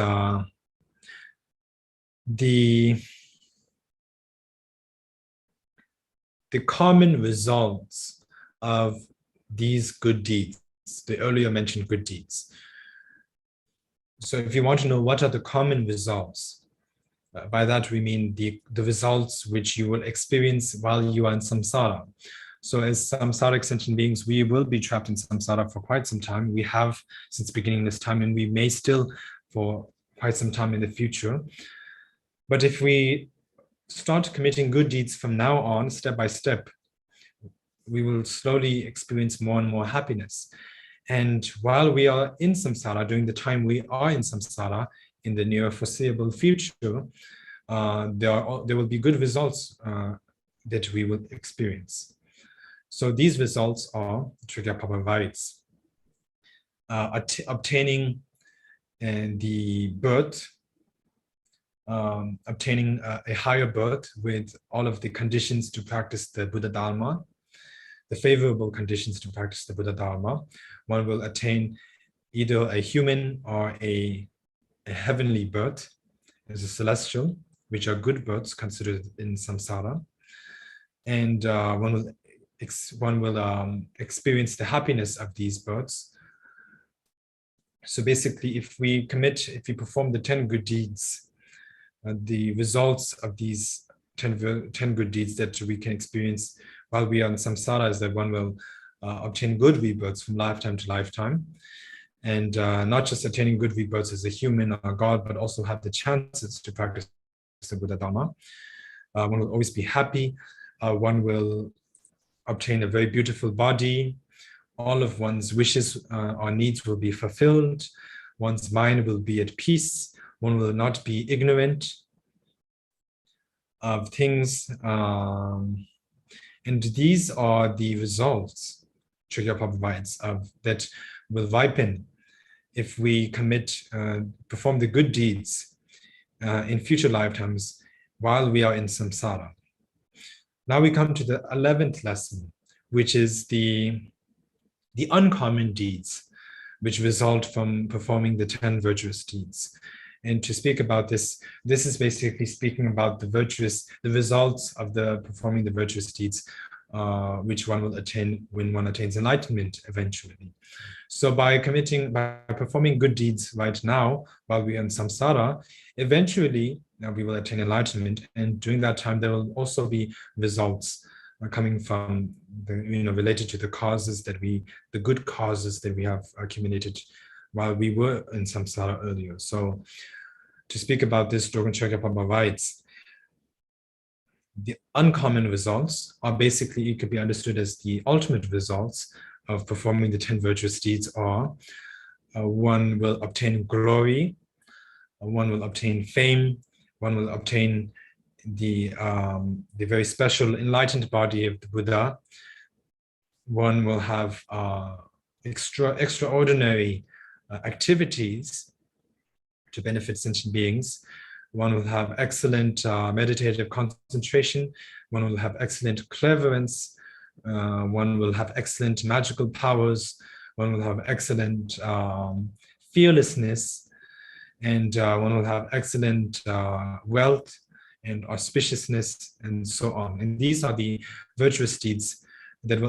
the common results of these good deeds, the earlier mentioned good deeds. So if you want to know what are the common results, by that we mean the results which you will experience while you are in samsara. So as samsaric sentient beings, we will be trapped in samsara for quite some time. We have since beginning this time, and we may still for quite some time in the future. But if we start committing good deeds from now on, step by step, we will slowly experience more and more happiness. And while we are in samsara, during the time we are in samsara, in the near foreseeable future, there will be good results that we will experience. So these results are Chogyal Phagpa rights, obtaining the birth, obtaining a higher birth with all of the conditions to practice the Buddha Dharma, the favorable conditions to practice the Buddha Dharma. One will attain either a human or a heavenly birth as a celestial, which are good births considered in samsara. And one will experience the happiness of these births. So basically, if we perform the 10 good deeds, the results of these 10 good deeds that we can experience while we are in samsara is that one will obtain good rebirths from lifetime to lifetime. And not just attaining good rebirths as a human or a god, but also have the chances to practice the Buddha Dharma. One will always be happy. One will obtain a very beautiful body. All of one's wishes or needs will be fulfilled. One's mind will be at peace. One will not be ignorant of things. And these are the results, Chogyal Phagpa writes, that will ripen if we perform the good deeds in future lifetimes while we are in samsara. Now we come to the 11th lesson, which is the uncommon deeds, which result from performing the 10 virtuous deeds. And to speak about this is basically speaking about the results of performing the virtuous deeds, which one will attain when one attains enlightenment eventually. So by performing good deeds right now, while we are in samsara, eventually we will attain enlightenment. And during that time, there will also be results coming from related to the good causes that we have accumulated while we were in samsara earlier. So to speak about this, Drogon Chogyal Phagpa writes, the uncommon results are basically, it could be understood as the ultimate results of performing the 10 virtuous deeds are, one will obtain glory, one will obtain fame, one will obtain the very special enlightened body of the Buddha, one will have extraordinary activities to benefit sentient beings, one will have excellent meditative concentration, one will have excellent cleverance, one will have excellent magical powers, one will have excellent fearlessness, and one will have excellent wealth and auspiciousness, and so on. And these are the virtuous deeds that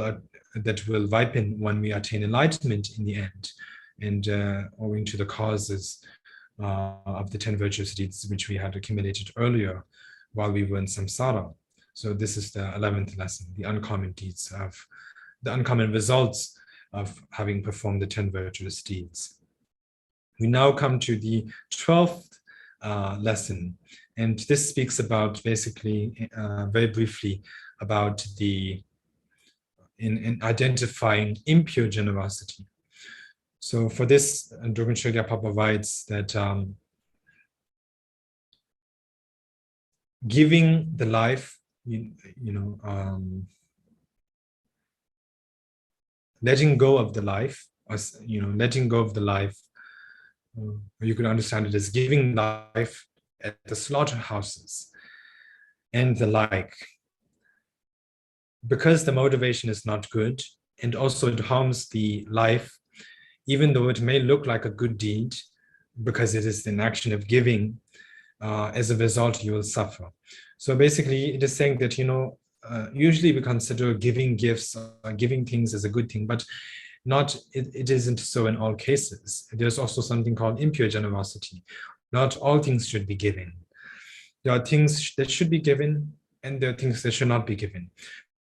will ripen when we attain enlightenment in the end, and owing to the causes of the 10 virtuous deeds which we had accumulated earlier while we were in samsara. So this is the 11th lesson, the uncommon results of having performed the 10 virtuous deeds. We now come to the 12th lesson, and this speaks about basically, very briefly, about in identifying impure generosity. So for this, Drogon Chogyal Phagpa writes that giving the life, letting go of the life, letting go of the life, you could understand it as giving life at the slaughterhouses and the like, because the motivation is not good, and also it harms the life, even though it may look like a good deed, because it is an action of giving, as a result, you will suffer. So basically, it is saying that, usually we consider giving gifts, giving things as a good thing, but it isn't so in all cases. There's also something called impure generosity. Not all things should be given. There are things that should be given, and there are things that should not be given.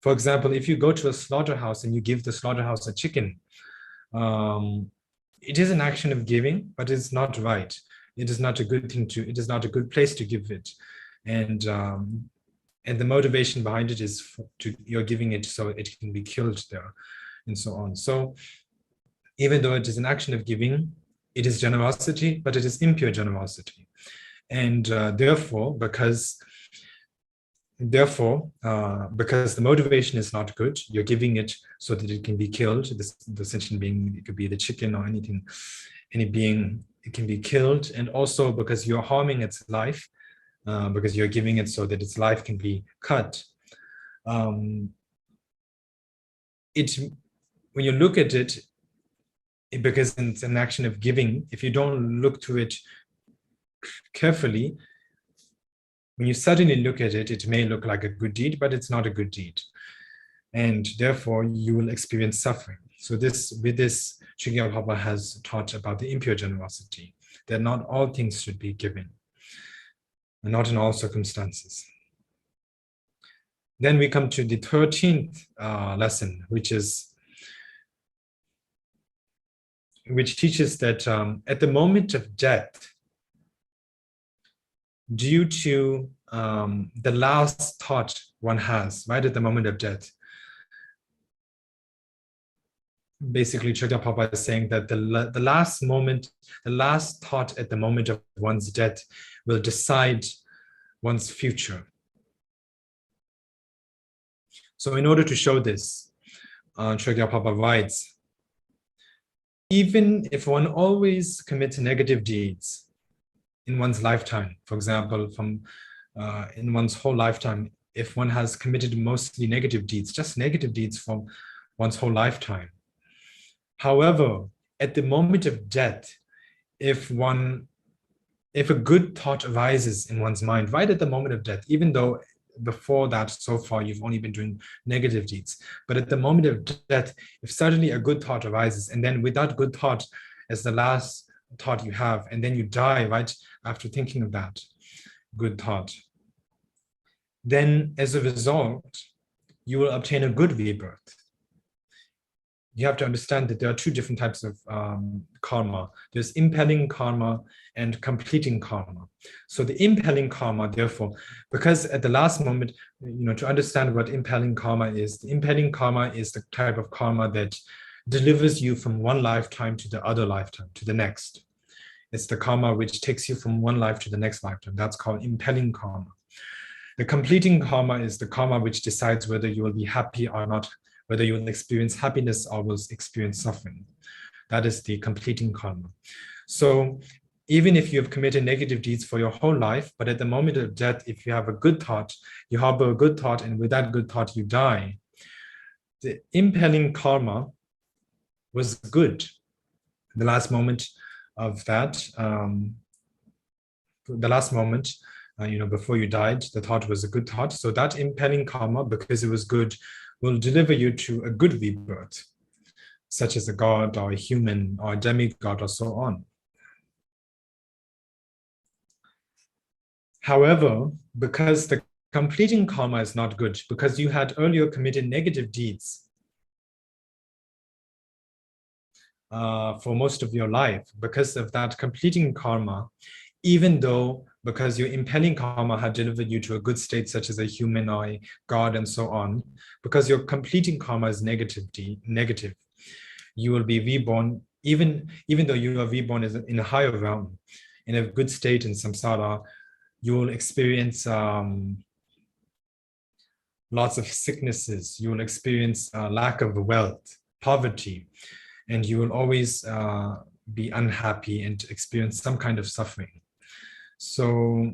For example, if you go to a slaughterhouse and you give the slaughterhouse a chicken, it is an action of giving, but it's not right. It is not a good thing to, it is not a good place to give it. And the motivation behind it is you're giving it so it can be killed there and so on. So even though it is an action of giving, it is generosity, but it is impure generosity. And therefore, because the motivation is not good, you're giving it so that it can be killed. The sentient being, it could be the chicken or anything, any being, it can be killed. And also because you're harming its life, because you're giving it so that its life can be cut. When you look at it, because it's an action of giving, if you don't look to it carefully, when you suddenly look at it, it may look like a good deed, but it's not a good deed. And therefore, you will experience suffering. So with this, Chogyal Phagpa has taught about the impure generosity, that not all things should be given, and not in all circumstances. Then we come to the 13th lesson, which teaches that at the moment of death, due to the last thought one has right at the moment of death, basically Chogyal Phagpa is saying that the last thought at the moment of one's death will decide one's future. So in order to show this, Chogyal Phagpa writes, even if one always commits negative deeds in one's lifetime, for example, in one's whole lifetime, if one has committed mostly negative deeds, just negative deeds from one's whole lifetime. However, at the moment of death, if a good thought arises in one's mind right at the moment of death, even though before that, so far, you've only been doing negative deeds. But at the moment of death, if suddenly a good thought arises, and then with that good thought as the last thought you have, and then you die right after thinking of that good thought, then as a result, you will obtain a good rebirth. You have to understand that there are two different types of karma. There's impelling karma and completing karma. So the impelling karma, therefore, because at the last moment, to understand what impelling karma is, the impelling karma is the type of karma that delivers you from one lifetime to the other lifetime, to the next. It's the karma which takes you from one life to the next lifetime. That's called impelling karma. The completing karma is the karma which decides whether you will be happy or not, whether you will experience happiness or will experience suffering. That is the completing karma. So even if you have committed negative deeds for your whole life, but at the moment of death, if you have a good thought, you harbor a good thought, and with that good thought you die, the impelling karma was good. The last moment of that, before you died, the thought was a good thought. So that impelling karma, because it was good, will deliver you to a good rebirth, such as a god or a human or a demigod or so on. However, because the completing karma is not good, because you had earlier committed negative deeds for most of your life, because of that completing karma, even though because your impelling karma had delivered you to a good state, such as a human or a god and so on, because your completing karma is negative, you will be reborn, even though you are reborn in a higher realm, in a good state in samsara, you will experience lots of sicknesses, you will experience lack of wealth, poverty, and you will always be unhappy and experience some kind of suffering. So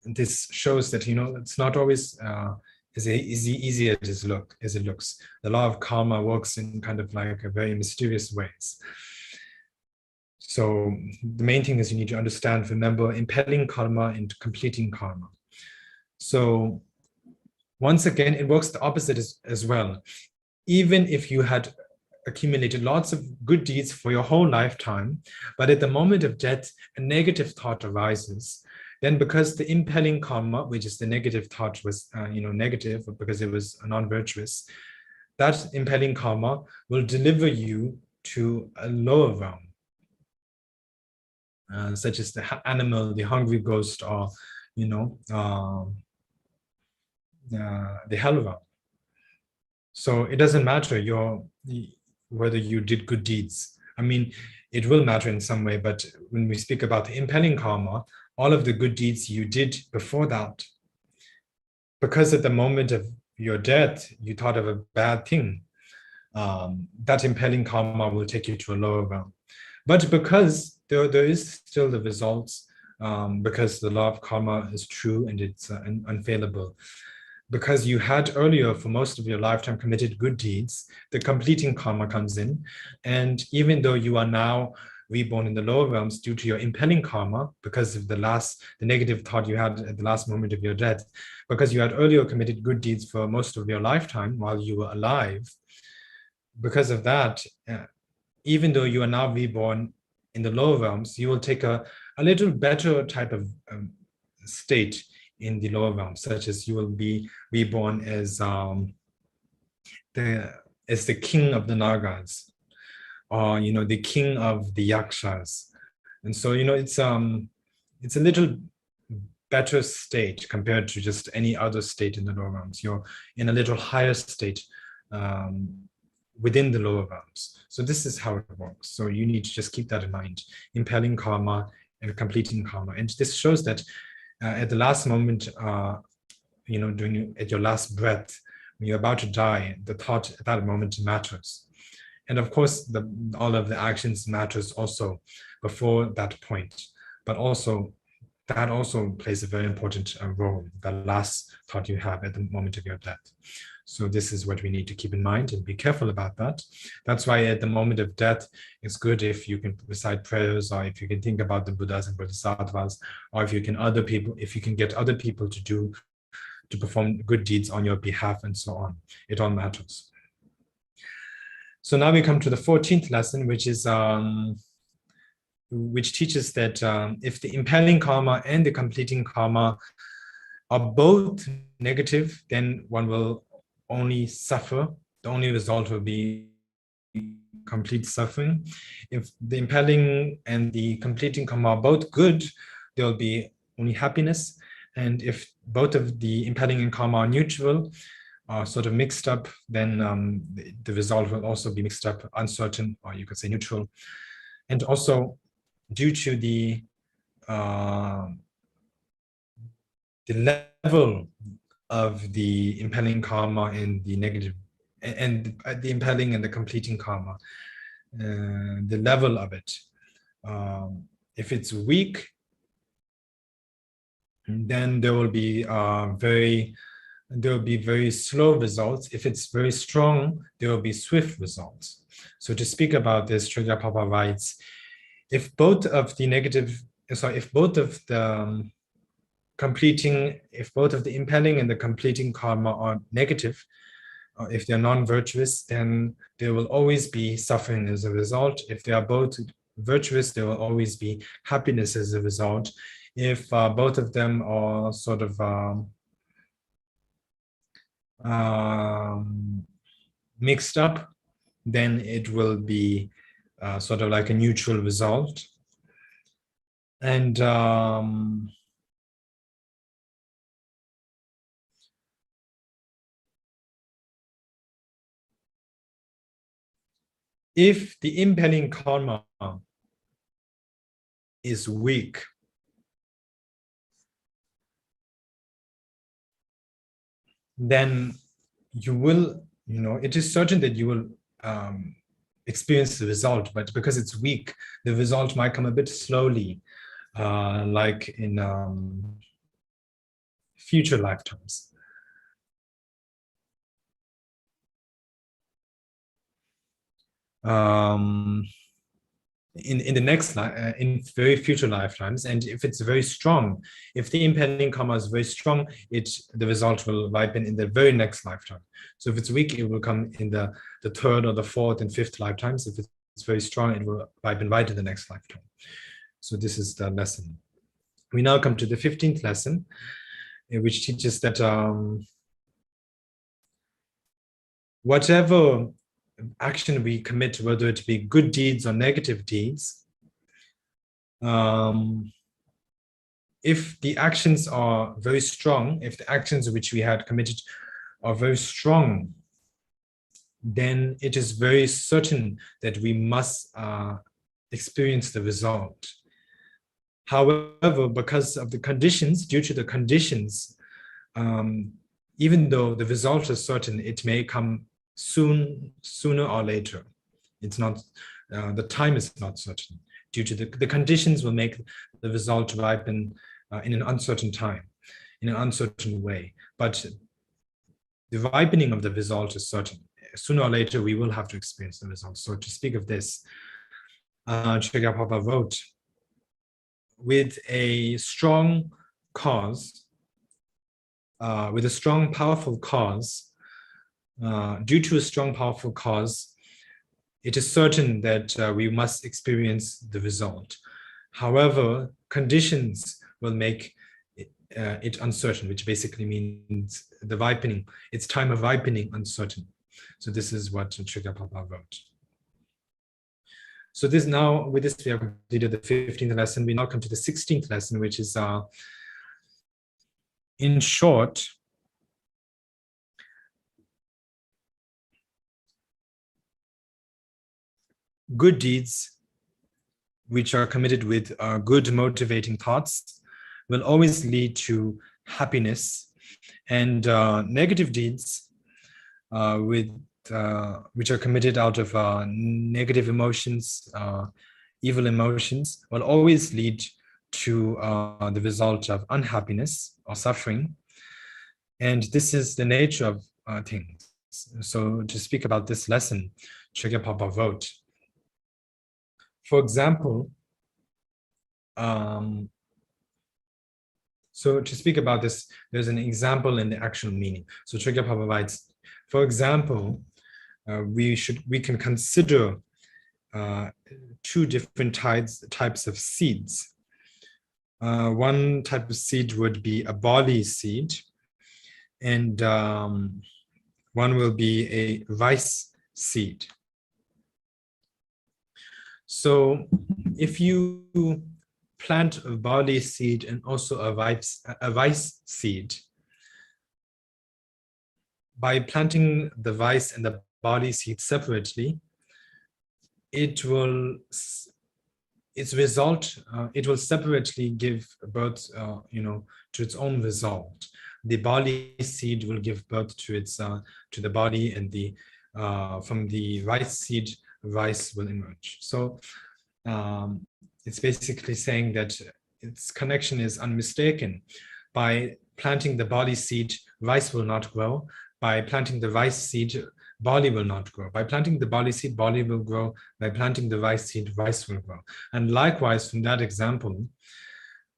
this shows that, it's not always as easy as it looks. The law of karma works in kind of like a very mysterious ways. So the main thing is you need to understand, remember, impelling karma and completing karma. So once again, it works the opposite as well. Even if you had accumulated lots of good deeds for your whole lifetime, but at the moment of death, a negative thought arises, then because the impelling karma, which is the negative thought, was negative because it was non-virtuous, that impelling karma will deliver you to a lower realm, such as the animal, the hungry ghost, or the hell realm. So it doesn't matter whether you did good deeds. I mean, it will matter in some way, but when we speak about the impelling karma, all of the good deeds you did before that, because at the moment of your death, you thought of a bad thing, that impelling karma will take you to a lower realm. But because there is still the results, because the law of karma is true and it's unfailable, because you had earlier for most of your lifetime committed good deeds, the completing karma comes in. And even though you are now reborn in the lower realms due to your impelling karma, because of the negative thought you had at the last moment of your death, because you had earlier committed good deeds for most of your lifetime while you were alive, because of that, even though you are now reborn in the lower realms, you will take a little better type of state in the lower realms, such as you will be reborn as the king of the Nagas, or the king of the Yakshas. And so it's a little better state compared to just any other state in the lower realms. You're in a little higher state within the lower realms. So this is how it works. So you need to just keep that in mind: impelling karma and completing karma. And this shows that at the last moment, at your last breath, when you're about to die, the thought at that moment matters. And of course, all of the actions matters also before that point. But also, that also plays a very important role, the last thought you have at the moment of your death. So this is what we need to keep in mind and be careful about that. That's why at the moment of death, it's good if you can recite prayers, or if you can think about the Buddhas and Bodhisattvas, or if you can get other people to perform good deeds on your behalf, and so on. It all matters. So now we come to the 14th lesson, which teaches that if the impelling karma and the completing karma are both negative, then one will only suffer. The only result will be complete suffering. If the impelling and the completing karma are both good, there will be only happiness. And if both of the impelling and karma are neutral, are sort of mixed up, then the result will also be mixed up, uncertain, or you could say neutral. And also, due to the level of the impelling karma and the negative, and the impelling and the completing karma, the level of it, if it's weak, then there will be very slow results. If it's very strong, there will be swift results. So to speak about this, Chogyal Phagpa writes, if both of the impelling and the completing karma are negative, or if they're non-virtuous, then there will always be suffering as a result. If they are both virtuous, there will always be happiness as a result. If both of them are sort of mixed up, then it will be sort of like a neutral result. And if the impelling karma is weak, then you will, it is certain that you will experience the result, but because it's weak, the result might come a bit slowly, like in future lifetimes. in the next life, in very future lifetimes. And if it's very strong, if the impending karma is very strong, the result will ripen in the very next lifetime. So if it's weak, it will come in the third or the fourth and fifth lifetimes. If it's very strong, it will ripen right in the next lifetime. So this is the lesson. We now come to the 15th lesson, which teaches that whatever action we commit, whether it be good deeds or negative deeds, if the actions are very strong, if the actions which we had committed are very strong, then it is very certain that we must experience the result. However, because of the conditions, due to the conditions, even though the result is certain, it may come sooner or later. It's not, the time is not certain. Due to the conditions will make the result ripen in an uncertain time, in an uncertain way. But the ripening of the result is certain. Sooner or later, we will have to experience the result. So to speak of this, Chogyal Phagpa wrote, with a strong cause, with a strong, powerful cause, due to a strong, powerful cause, it is certain that we must experience the result. However, conditions will make it uncertain, which basically means the ripening, its time of ripening uncertain. So this is what Chogyal Phagpa wrote. So this now, with this, we have completed the 15th lesson. We now come to the 16th lesson, which is, in short, good deeds which are committed with good motivating thoughts will always lead to happiness, and negative deeds which are committed out of negative emotions, evil emotions, will always lead to the result of unhappiness or suffering. And this is the nature of things. So to speak about this lesson, Chogyal Phagpa wrote, for example, so to speak about this, there's an example in the actual meaning. So Chogyal Phagpa writes, for example, we can consider two different types of seeds. One type of seed would be a barley seed, and one will be a rice seed. So if you plant a barley seed and also a rice seed, by planting the rice and the barley seed separately, it will separately give birth, to its own result. The barley seed will give birth to the body, and from the rice seed, rice will emerge. So it's basically saying that its connection is unmistaken. By planting the barley seed, rice will not grow. By planting the rice seed, barley will not grow. By planting the barley seed, barley will grow. By planting the rice seed, rice will grow. And likewise, from that example,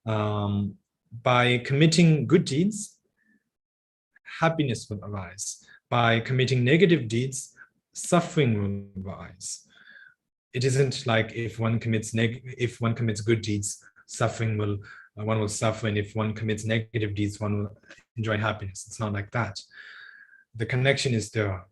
by committing good deeds, happiness will arise. By committing negative deeds, suffering will arise. It isn't like if one commits good deeds, one will suffer, and if one commits negative deeds, one will enjoy happiness. It's not like that. The connection is there,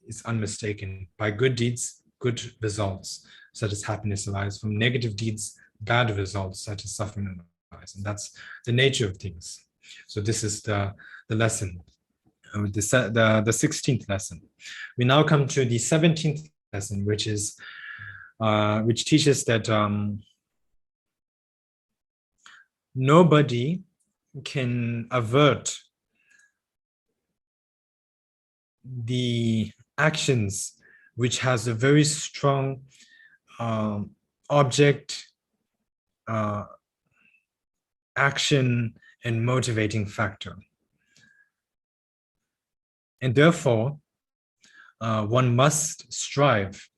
is unmistaken. By good deeds, good results, such as happiness arise. From negative deeds, bad results, such as suffering arise. And that's the nature of things. So this is the lesson, the 16th lesson. We now come to the 17th lesson, which teaches that nobody can avert the actions which has a very strong object, action, and motivating factor. And therefore, one must strive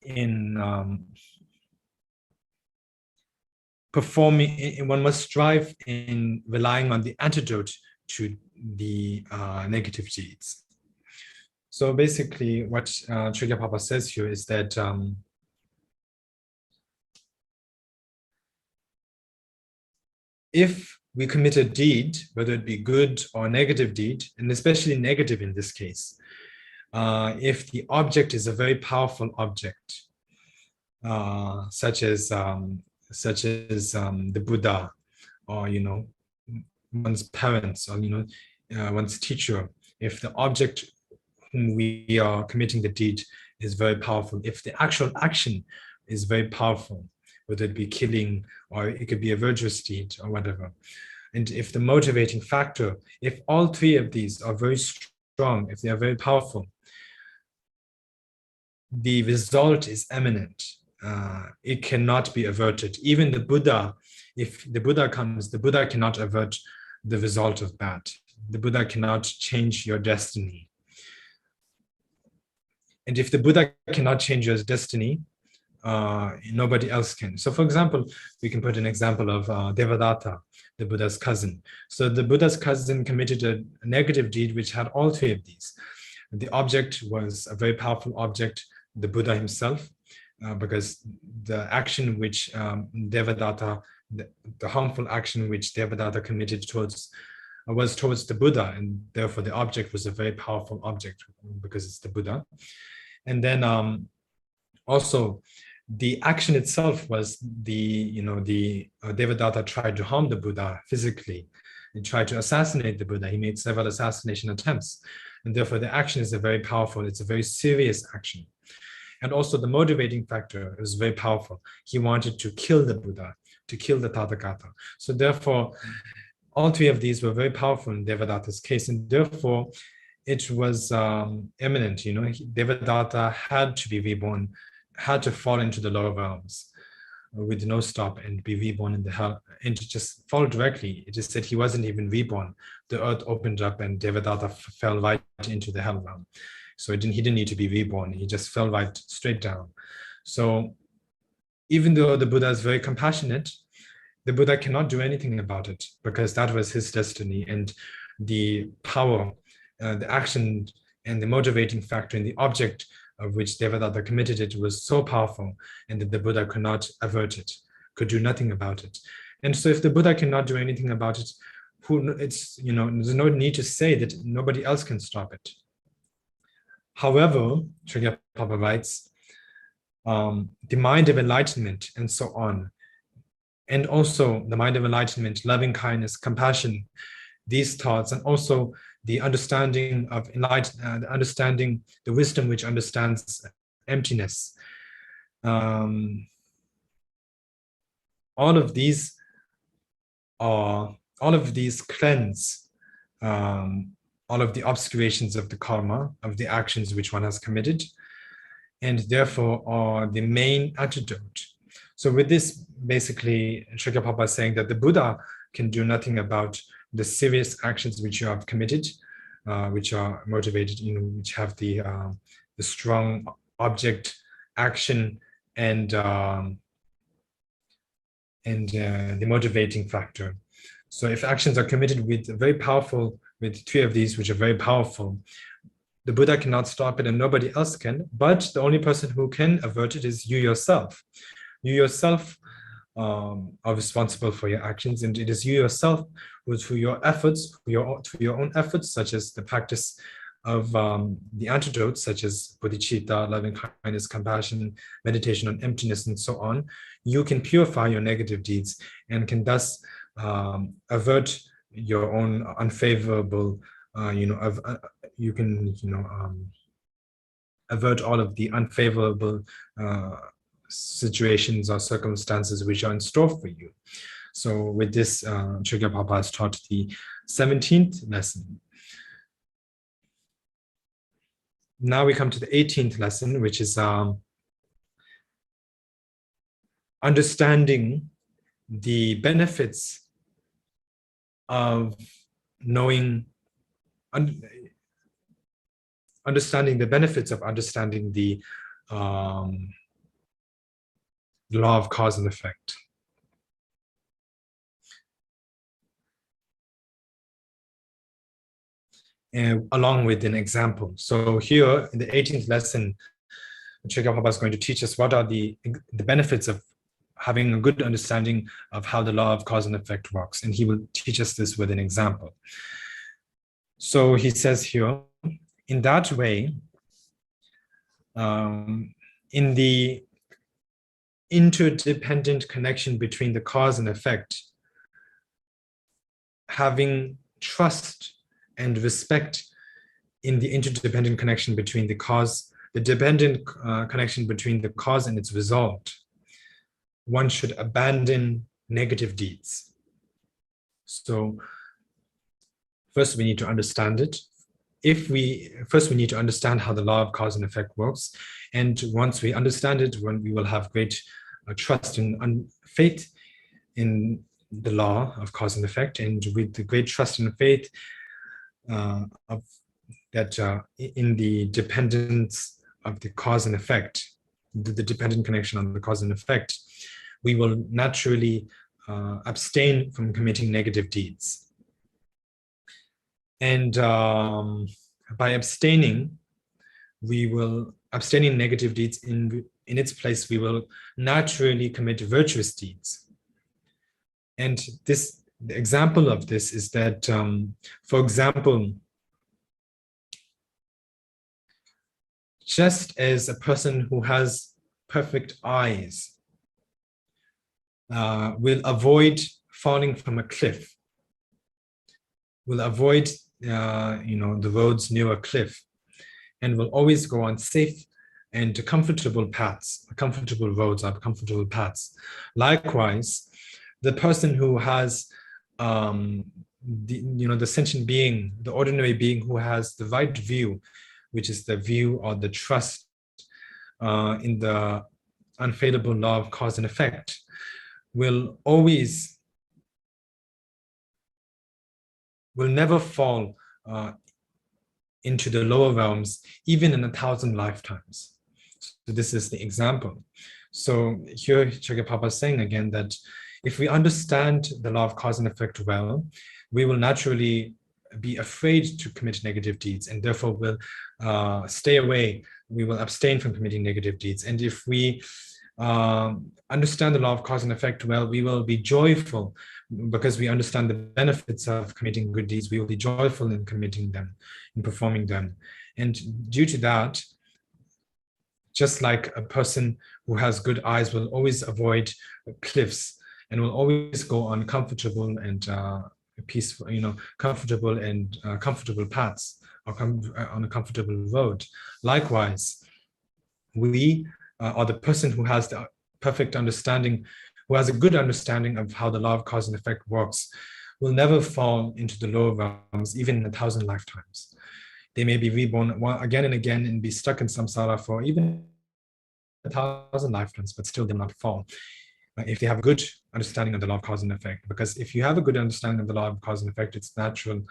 in performing, one must strive in relying on the antidote to the negative deeds. So basically what Chogyal Phagpa says here is that if we commit a deed, whether it be good or negative deed, and especially negative in this case, if the object is a very powerful object, such as the Buddha, or one's parents, or one's teacher, if the object whom we are committing the deed is very powerful, if the actual action is very powerful, whether it be killing or it could be a virtuous deed or whatever, and if the motivating factor, if all three of these are very strong, if they are very powerful, the result is eminent. It cannot be averted. Even the Buddha, if the Buddha comes, the Buddha cannot avert the result of that. The Buddha cannot change your destiny. And if the Buddha cannot change your destiny, nobody else can. So for example, we can put an example of Devadatta, the Buddha's cousin. So the Buddha's cousin committed a negative deed which had all three of these. The object was a very powerful object, the Buddha himself, because the action which Devadatta, the harmful action which Devadatta committed was towards the Buddha, and therefore the object was a very powerful object because it's the Buddha. And then also the action itself was Devadatta tried to harm the Buddha physically. He tried to assassinate the Buddha. He made several assassination attempts. And therefore the action is very powerful. It's a very serious action. And also the motivating factor is very powerful. He wanted to kill the Buddha, to kill the Tathagata. So therefore, all three of these were very powerful in Devadatta's case. And therefore, it was eminent. Devadatta had to be reborn, had to fall into the lower realms with no stop and be reborn in the hell, and to just fall directly. It is said he wasn't even reborn. The earth opened up and Devadatta fell right into the hell realm. So he didn't need to be reborn. He just fell right straight down. So even though the Buddha is very compassionate, the Buddha cannot do anything about it because that was his destiny, and the power, the action and the motivating factor in the object of which Devadatta committed it was so powerful, and that the Buddha could not avert it, could do nothing about it. And so if the Buddha cannot do anything about it, there's no need to say that nobody else can stop it. However, Chogyal Phagpa writes, the mind of enlightenment and so on, and also the mind of enlightenment, loving kindness, compassion, these thoughts, and also the understanding of enlightenment, understanding the wisdom which understands emptiness. All of these cleanse all of the obscurations of the karma, of the actions which one has committed, and therefore are the main antidote. So with this, basically, Chogyal Phagpa is saying that the Buddha can do nothing about the serious actions which you have committed, which are motivated, which have the strong object action and the motivating factor. So if actions are committed with three of these, which are very powerful, the Buddha cannot stop it and nobody else can, but the only person who can avert it is you yourself. You yourself are responsible for your actions, and it is you yourself who, through your efforts, through your own efforts, such as the practice of the antidotes, such as bodhicitta, loving kindness, compassion, meditation on emptiness, and so on, you can purify your negative deeds and can thus avert your own unfavorable, you can, avert all of the unfavorable situations or circumstances which are in store for you. So with this, Chogyal Phagpa has taught the 17th lesson. Now we come to the 18th lesson, which is understanding the benefits of understanding the benefits of understanding the law of cause and effect. along with an example. So here in the 18th lesson, Chogyal Phagpa is going to teach us what are the benefits of having a good understanding of how the law of cause and effect works. And he will teach us this with an example. So he says here, in that way, in the interdependent connection between the cause and effect, having trust and respect in the interdependent connection between the cause, the dependent connection between the cause and its result, one should abandon negative deeds. So first we need to understand it. First we need to understand how the law of cause and effect works. And once we understand it, when we will have great trust and faith in the law of cause and effect, and with the great trust and faith of that in the dependence of the cause and effect, the dependent connection on the cause and effect, we will naturally abstain from committing negative deeds. And by abstaining negative deeds, in its place, we will naturally commit virtuous deeds. And the example of this is that, for example, just as a person who has perfect eyes will avoid falling from a cliff, will avoid the roads near a cliff, and will always go on safe and comfortable paths, comfortable roads or comfortable paths. Likewise, the person who has the sentient being, the ordinary being who has the right view, which is the view or the trust in the unfailable law of cause and effect, will never fall into the lower realms, even in 1,000 lifetimes. So this is the example. So here Chogyal Phagpa is saying again that if we understand the law of cause and effect well, we will naturally be afraid to commit negative deeds, and therefore will stay away. We will abstain from committing negative deeds. And if we understand the law of cause and effect well, we will be joyful because we understand the benefits of committing good deeds. We will be joyful in committing them, in performing them. And due to that, just like a person who has good eyes will always avoid cliffs and will always go on comfortable and peaceful, comfortable and comfortable paths, or on a comfortable road. Likewise, we or the person who has the perfect understanding, who has a good understanding of how the law of cause and effect works, will never fall into the lower realms, even in 1,000 lifetimes. They may be reborn again and again and be stuck in samsara for even 1,000 lifetimes, but still they will not fall if they have a good understanding of the law of cause and effect. Because if you have a good understanding of the law of cause and effect, it's natural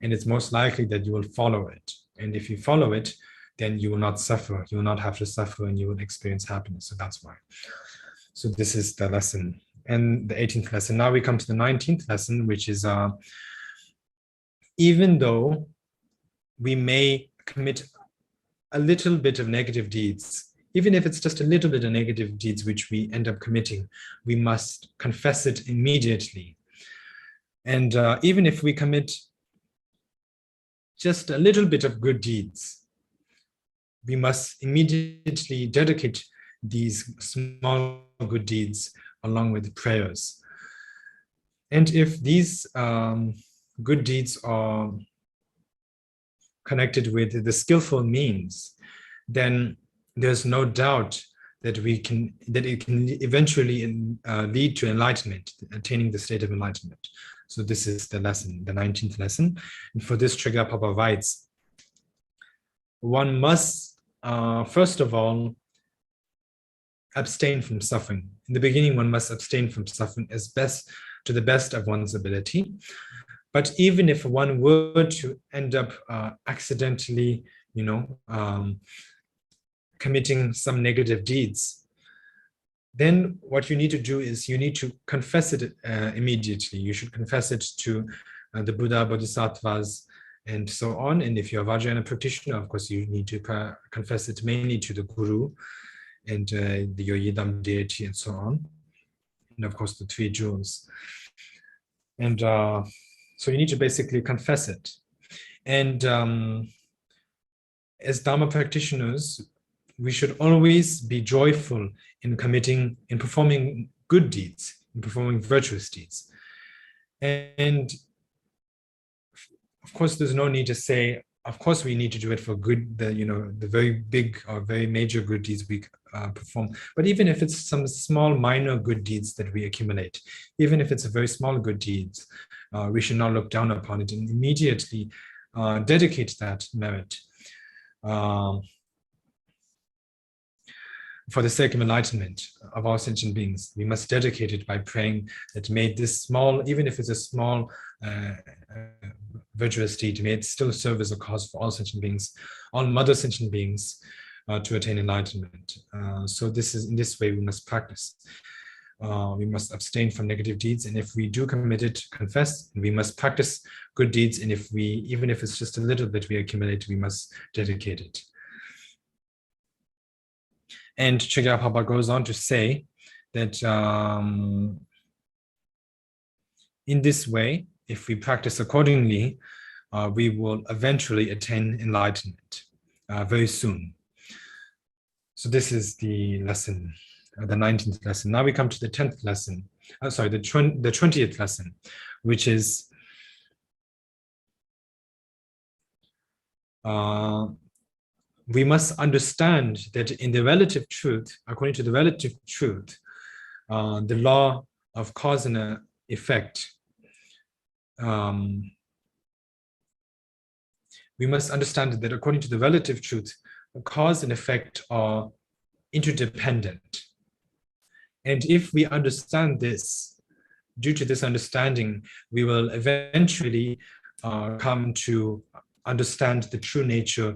and it's most likely that you will follow it. And if you follow it, then you will not suffer. You will not have to suffer, and you will experience happiness. So that's why. So this is the lesson, and the 18th lesson. Now we come to the 19th lesson, which is even though we may commit a little bit of negative deeds, even if it's just a little bit of negative deeds which we end up committing, we must confess it immediately. And even if we commit just a little bit of good deeds, we must immediately dedicate these small good deeds along with prayers. And if these good deeds are connected with the skillful means, then there's no doubt that it can eventually lead to enlightenment, attaining the state of enlightenment. So this is the lesson, the 19th lesson. And for this, Chogyal Phagpa writes, one must first of all abstain from suffering. In the beginning, one must abstain from suffering to the best of one's ability. But even if one were to end up accidentally, committing some negative deeds, then what you need to do is you need to confess it immediately. You should confess it to the Buddha, Bodhisattvas, and so on. And if you're a Vajrayana practitioner, of course, you need to confess it mainly to the Guru and your Yidam deity and so on. And of course, the 3 jewels. And so you need to basically confess it. And as Dharma practitioners, we should always be joyful in performing good deeds, in performing virtuous deeds. And of course, there's no need to say, of course, we need to do it for good, the very big or very major good deeds we perform. But even if it's some small, minor good deeds that we accumulate, even if it's a very small good deeds, we should not look down upon it and immediately dedicate that merit for the sake of enlightenment of all sentient beings. We must dedicate it by praying that may this small, even if it's a small virtuous deed, may it still serve as a cause for all sentient beings, all mother sentient beings, to attain enlightenment. So this is in this way we must practice. We must abstain from negative deeds, and if we do commit it, confess. And we must practice good deeds, and even if it's just a little bit we accumulate, we must dedicate it. And Chogyal Phagpa goes on to say that in this way, if we practice accordingly, we will eventually attain enlightenment very soon. So this is the lesson, the 19th lesson. Now we come to the 10th lesson, the 20th lesson, which is we must understand that in the relative truth, according to the relative truth, the law of cause and effect, we must understand that according to the relative truth, cause and effect are interdependent. And if we understand this, due to this understanding, we will eventually come to understand the true nature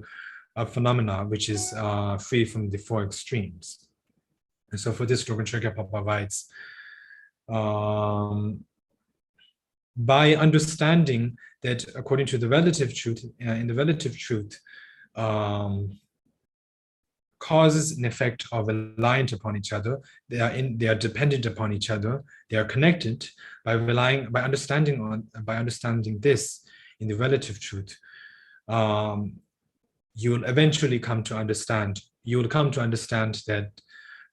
of phenomena, which is free from the 4 extremes. And so for this, Drogon Chogyal Phagpa writes, by understanding that according to the relative truth, in the relative truth, causes and effect are reliant upon each other. They are dependent upon each other. They are connected. By understanding this in the relative truth, you will eventually come to understand. You will come to understand that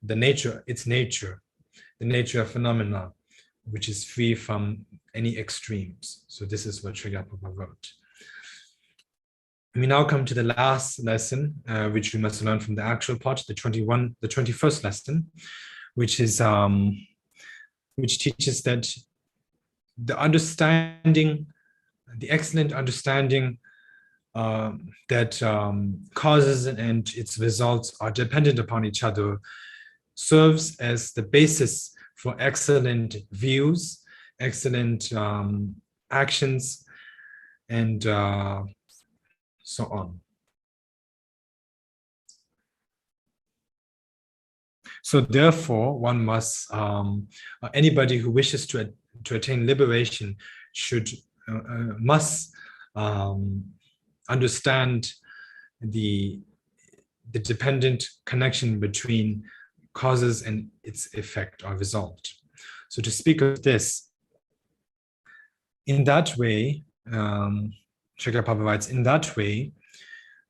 the nature of phenomena, which is free from any extremes. So this is what Chogyal Phagpa wrote. We now come to the last lesson, which we must learn from the actual part, the 21st lesson, which is which teaches that the excellent understanding that causes and its results are dependent upon each other serves as the basis for excellent views, excellent actions, and so on. So therefore, one must, anybody who wishes to attain liberation must understand the dependent connection between causes and its effect or result. So to speak of this, in that way, Chogyal Phagpa writes, in that way,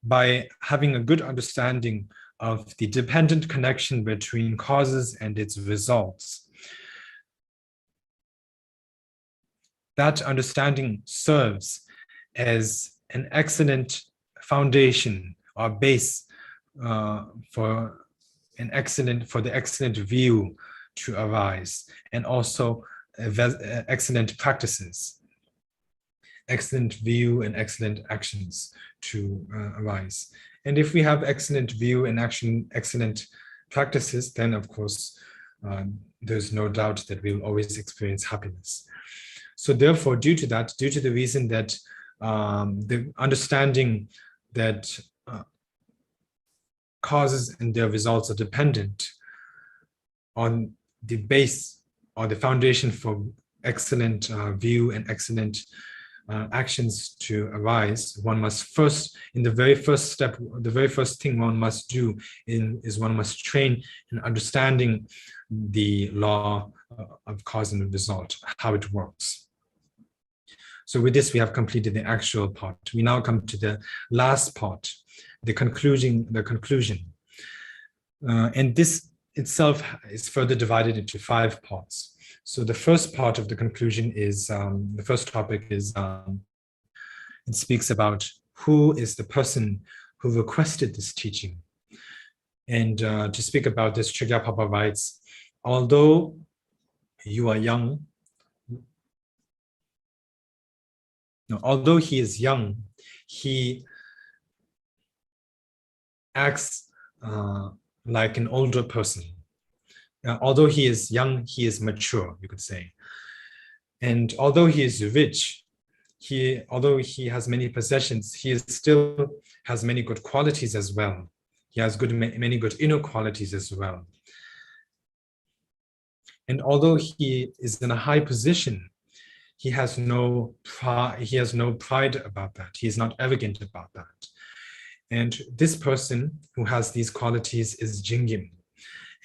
by having a good understanding of the dependent connection between causes and its results, that understanding serves as an excellent foundation or base for the excellent view to arise, and also excellent practices, excellent view and excellent actions to arise. And if we have excellent view and action, excellent practices, then of course, there's no doubt that we will always experience happiness. So therefore, due to the reason that the understanding that causes and their results are dependent on the base or the foundation for excellent view and excellent actions to arise, one must first, in the very first step, the very first thing one must do is one must train in understanding the law of cause and result, how it works. So with this, we have completed the actual part. We now come to the last part, the conclusion. And this itself is further divided into 5 parts. So the first part of the conclusion is, the first topic is, it speaks about who is the person who requested this teaching. And to speak about this, Chogyal Phagpa writes, although you are young, no, although he is young, he acts like an older person. Although he is young, he is mature, you could say. And although he is rich, although he has many possessions, he still has many good qualities as well. He has many good inner qualities as well. And although he is in a high position, he has no pride about that. He is not arrogant about that. And this person who has these qualities is Jingim.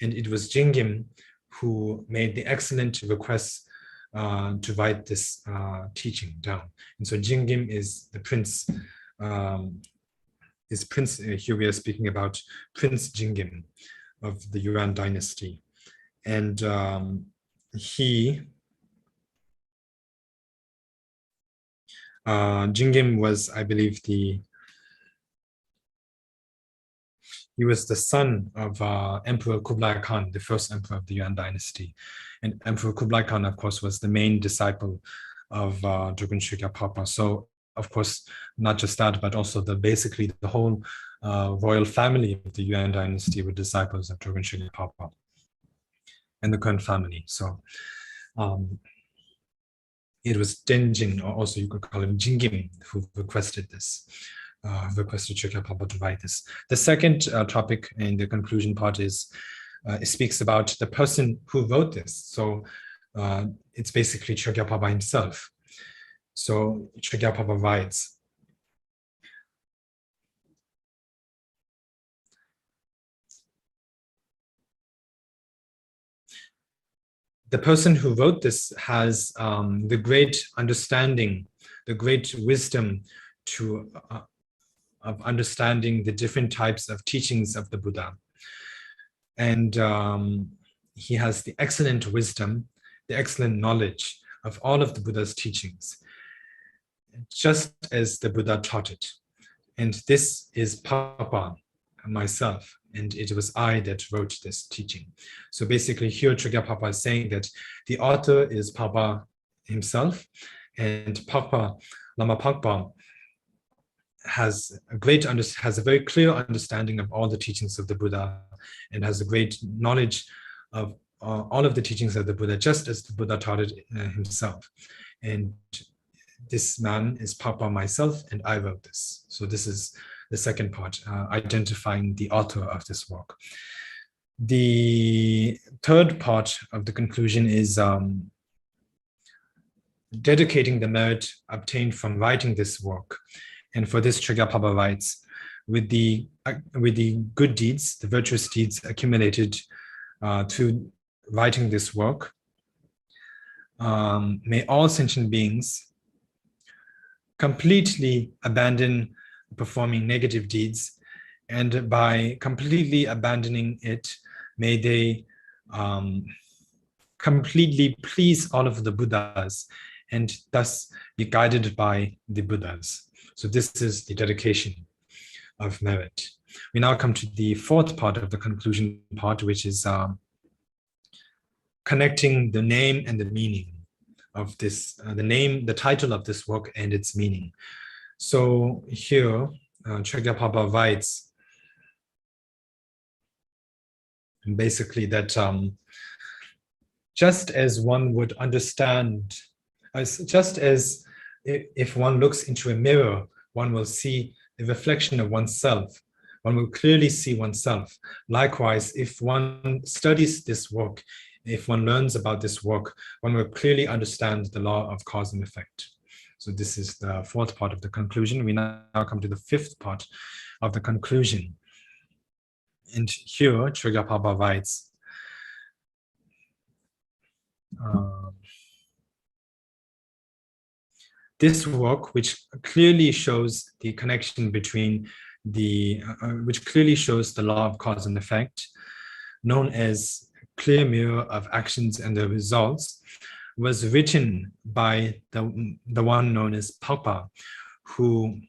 And it was Jingim who made the excellent request to write this teaching down. And so Jingim is the prince, here we are speaking about Prince Jingim of the Yuan dynasty. And Jingim was, I believe, he was the son of Emperor Kublai Khan, the first emperor of the Yuan dynasty. And Emperor Kublai Khan, of course, was the main disciple of Drogon Chogyal Phagpa. So, of course, not just that, but also basically the whole royal family of the Yuan dynasty were disciples of Drogon Chogyal Phagpa and the current family. So it was Denjin, or also you could call him Jingim, who requested this. Requested Chogyal Phagpa to write this. The second topic in the conclusion part is, it speaks about the person who wrote this. So it's basically Chogyal Phagpa himself. So Chogyal Phagpa writes, the person who wrote this has the great understanding, the great wisdom of understanding the different types of teachings of the Buddha. And he has the excellent wisdom, the excellent knowledge of all of the Buddha's teachings, just as the Buddha taught it. And this is Phagpa, myself, and it was I that wrote this teaching. So basically here Chogyal Phagpa is saying that the author is Phagpa himself, and Phagpa, Lama Phagpa, has a very clear understanding of all the teachings of the Buddha, and has a great knowledge of all of the teachings of the Buddha, just as the Buddha taught it himself. And this man is Phagpa myself, and I wrote this. So this is the second part, identifying the author of this work. The third part of the conclusion is dedicating the merit obtained from writing this work. And for this, Chogyal Phagpa writes, with the good deeds, the virtuous deeds accumulated through writing this work, may all sentient beings completely abandon performing negative deeds, and by completely abandoning it, may they completely please all of the Buddhas, and thus be guided by the Buddhas. So this is the dedication of merit. We now come to the fourth part of the conclusion part, which is connecting the name and the meaning of this, the title of this work and its meaning. So here, Chogyal Phagpa writes basically that just as one would understand, just as if one looks into a mirror, one will see the reflection of oneself. One will clearly see oneself. Likewise, if one studies this work, if one learns about this work, one will clearly understand the law of cause and effect. So this is the fourth part of the conclusion. We now come to the fifth part of the conclusion. And here, Chogyal Phagpa writes, this work, which clearly shows the connection between which clearly shows the law of cause and effect, known as clear mirror of actions and their results, was written by the one known as Phagpa, who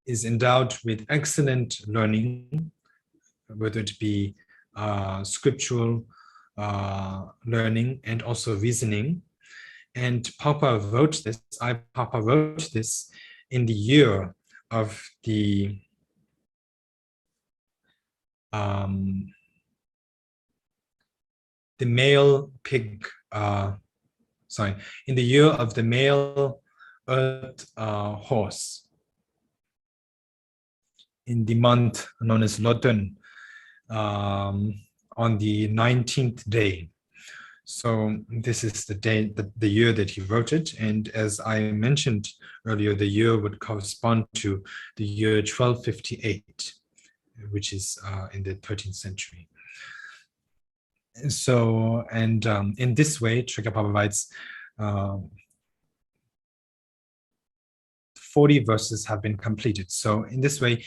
is endowed with excellent learning, whether it be scriptural learning and also reasoning. And Phagpa wrote this in the year of the male pig, in the year of the male earth horse, in the month known as Lotan, on the 19th day. So this is the day, the year that he wrote it. And as I mentioned earlier, the year would correspond to the year 1258, which is in the 13th century. So, and in this way, Chogyal Phagpa writes, 40 verses have been completed. So in this way,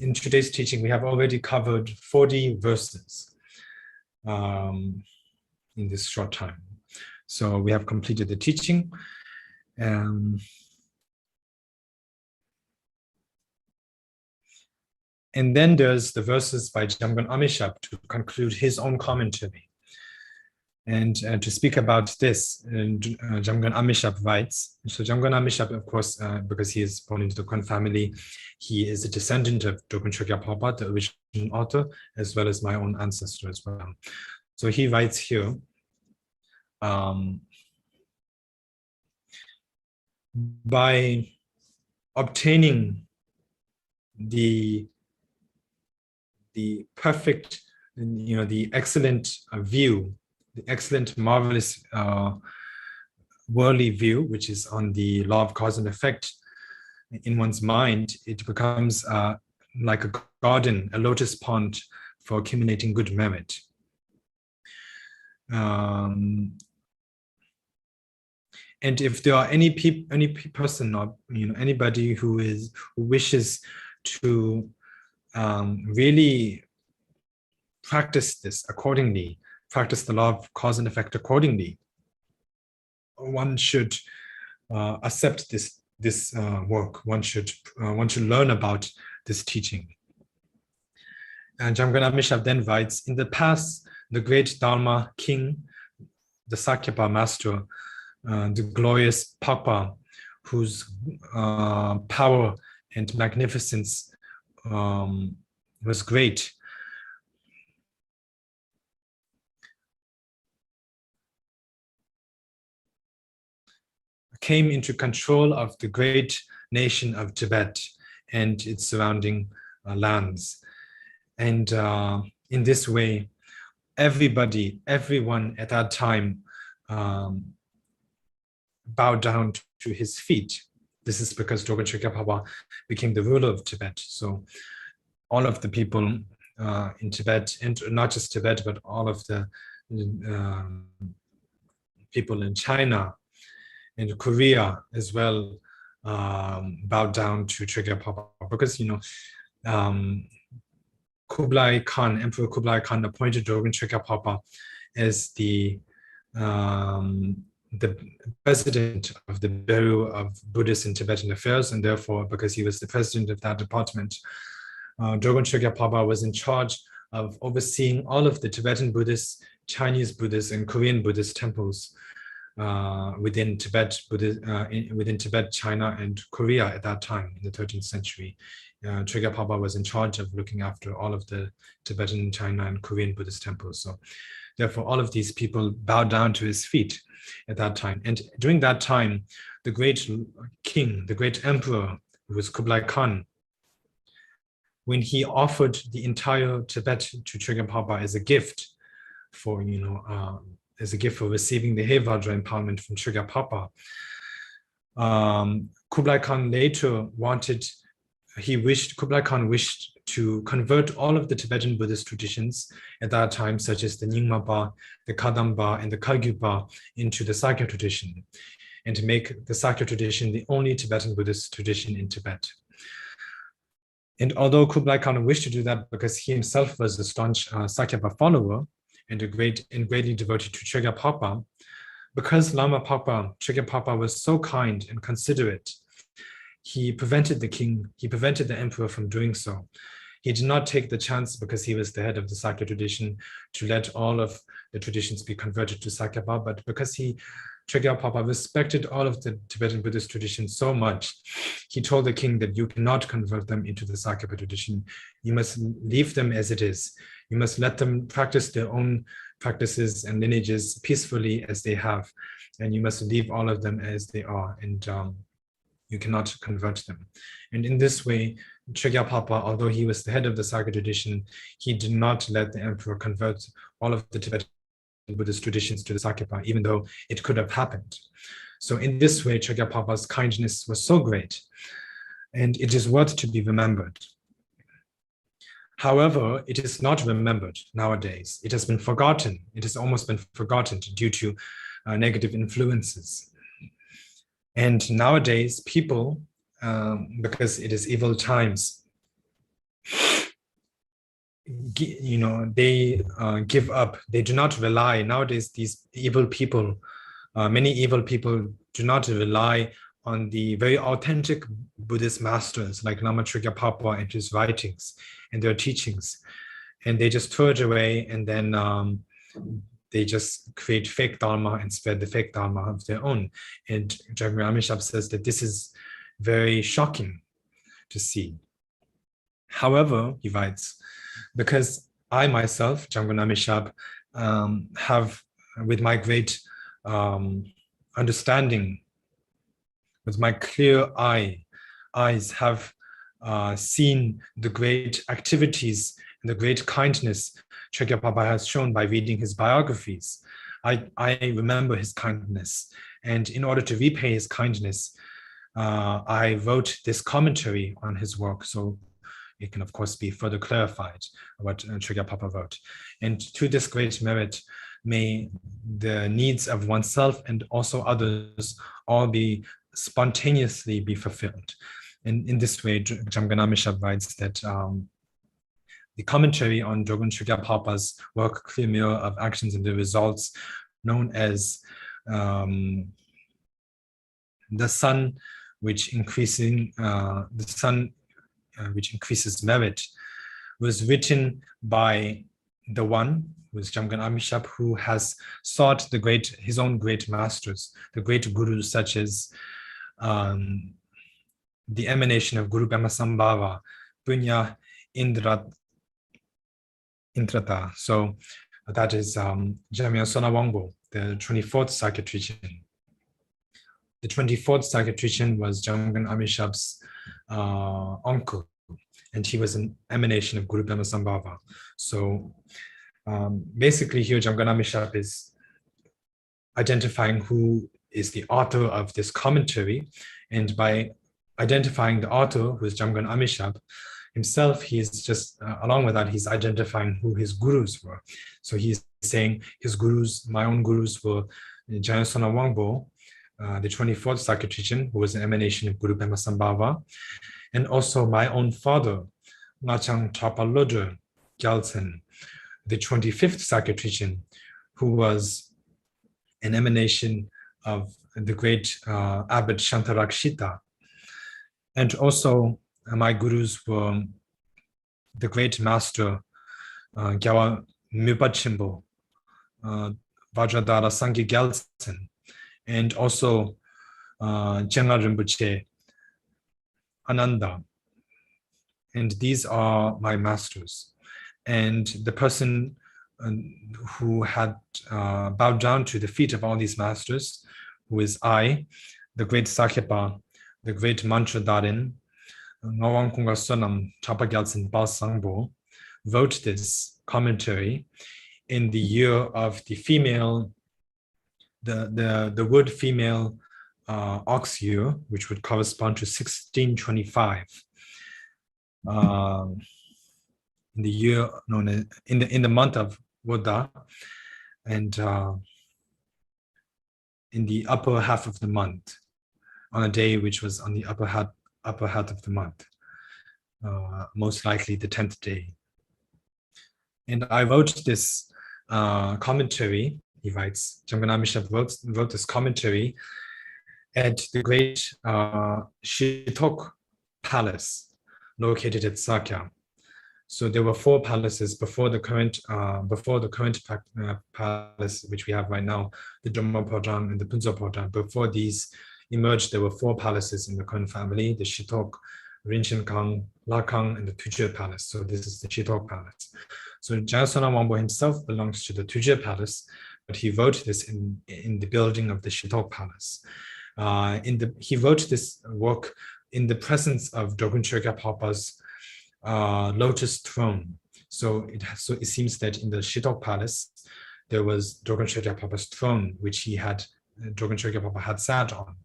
in today's teaching, we have already covered 40 verses in this short time. So we have completed the teaching. And then there's the verses by Jamgon Amezhab to conclude his own commentary. And to speak about this, Jamgon Amezhab writes, so Jamgon Amezhab, of course, because he is born into the Drogon family, he is a descendant of Drogon Chogyal Phagpa, the original author, as well as my own ancestor as well. So he writes here, by obtaining the perfect, the excellent view, the excellent, marvelous worldly view, which is on the law of cause and effect in one's mind, it becomes like a garden, a lotus pond for accumulating good merit. And if there are any person or anybody who wishes to really practice this accordingly, practice the law of cause and effect accordingly, one should accept this work. One should learn about this teaching. And Jamgon Amezhab then writes, in the past, the great Dharma king, the Sakya master, the glorious Phagpa, whose power and magnificence was great, came into control of the great nation of Tibet and its surrounding lands. And in this way, everyone at that time bowed down to his feet. This is because Drogon Chogyal Phagpa became the ruler of Tibet. So all of the people in Tibet, and not just Tibet, but all of the people in China and Korea as well bowed down to Chogyal Phagpa, because Kublai Khan, Emperor Kublai Khan, appointed Drogon Chogyal Phagpa as the president of the Bureau of Buddhist and Tibetan Affairs, and therefore, because he was the president of that department, Drogon Chogyal Phagpa was in charge of overseeing all of the Tibetan Buddhist, Chinese Buddhist, and Korean Buddhist temples within Tibet, within Tibet, China, and Korea at that time in the 13th century. Chogyal Phagpa was in charge of looking after all of the Tibetan, China, and Korean Buddhist temples. So therefore, all of these people bowed down to his feet at that time. And during that time, the great king, the great emperor, who was Kublai Khan, when he offered the entire Tibet to Chogyal Phagpa as a gift for, as a gift for receiving the He Vajra empowerment from Chogyal Phagpa, Kublai Khan later Kublai Khan wished to convert all of the Tibetan Buddhist traditions at that time, such as the Nyingma, the Kadamba, and the Kagyu into the Sakya tradition, and to make the Sakya tradition the only Tibetan Buddhist tradition in Tibet. And although Kublai Khan wished to do that because he himself was a staunch Sakya follower and greatly devoted to Chogyal Phagpa, because Lama Phagpa, Chogyal Phagpa, was so kind and considerate, he prevented the emperor from doing so. He did not take the chance, because he was the head of the Sakya tradition, to let all of the traditions be converted to Sakya, but because Chogyal Phagpa respected all of the Tibetan Buddhist traditions so much, he told the king that you cannot convert them into the Sakya tradition. You must leave them as it is. You must let them practice their own practices and lineages peacefully as they have, and you must leave all of them as they are, and you cannot convert them. And in this way, Chogyal Phagpa, although he was the head of the Sakya tradition, he did not let the emperor convert all of the Tibetan Buddhist traditions to the Sakya, even though it could have happened. So in this way, Chogyal Phagpa's kindness was so great, and it is worth to be remembered. However, it is not remembered nowadays. It has been forgotten. It has almost been forgotten due to negative influences. And nowadays, people, because it is evil times, they give up. They do not rely. Nowadays, these evil people, many evil people do not rely on the very authentic Buddhist masters like Lama Chogyal Phagpa and his writings and their teachings. And they just throw it away, and then they just create fake dharma and spread the fake dharma of their own. And Jamgon Amezhab says that this is very shocking to see. However, he writes, because I myself, Jamgon Amezhab, have, with my great understanding, with my clear eyes, have seen the great activities and the great kindness Chogyal Phagpa has shown by reading his biographies. I remember his kindness, and in order to repay his kindness, I wrote this commentary on his work, so it can of course be further clarified what Chogyal Phagpa wrote. And to this great merit, may the needs of oneself and also others all be spontaneously be fulfilled. And in this way, Jamgon Amezhab writes that the commentary on Drogon Chogyal Phagpa's work, Clear Mirror of Actions and the Results, known as the sun which increases merit, was written by the one who is Jamgon Amezhab, who has sought his own great masters, the great gurus such as the emanation of Guru Bhema Punya Indrata. So that is Jamyon Sonawangbo, the 24th Sakya Trichen. The 24th Sakya Trichen was Jamgon Amezhab's uncle, and he was an emanation of Guru Bhema. So basically here Jamgon Amezhab is identifying who is the author of this commentary, and by identifying the author, who is Jamgon Amezhab himself, he's just, along with that, he's identifying who his gurus were. So he's saying his gurus, my own gurus, were Jamyon Sonawangbo, the 24th Sakya Trichen, who was an emanation of Guru Bhema, and also my own father, Ngachang Chapalodre Gyaltsen, the 25th Sakya Trichen, who was an emanation of the great abbot Shantarakshita. And also my gurus were the great master Gyawa Mubachimbo, Vajradara Sangye Gyaltsen, and also Jenga Rinpoche, Ananda. And these are my masters. And the person who had bowed down to the feet of all these masters, who is I, the great Sakyapa, the great mantra Darin, Ngawang Kunga Sonam Chapa Gyaltsen Bal Sangbo, wrote this commentary in the year of the female, the word female ox year, which would correspond to 1625. In the year known as, in the month of Voda, and in the upper half of the month, on a day which was on the upper half of the month, most likely the 10th day. And I wrote this commentary, he writes, Jamgon Amezhab wrote this commentary at the great Shitok Palace located at Sakya. So there were 4 palaces before the current palace which we have right now, the Dhamma Podang and the Punzo Podang. Before these emerged, there were 4 palaces in the Khön family: the Shitok, Rinchen Kang, Lakang, and the Tujia Palace. So this is the Shitok Palace. So Sonam Wangpo himself belongs to the Tujia Palace, but he wrote this in the building of the Shitok Palace. He wrote this work in the presence of Drogon Chogyal Phagpa's lotus throne. So it seems that in the Shitok Palace there was Drogon Chogyal Phagpa's throne, which Drogon Chogyal Phagpa had sat on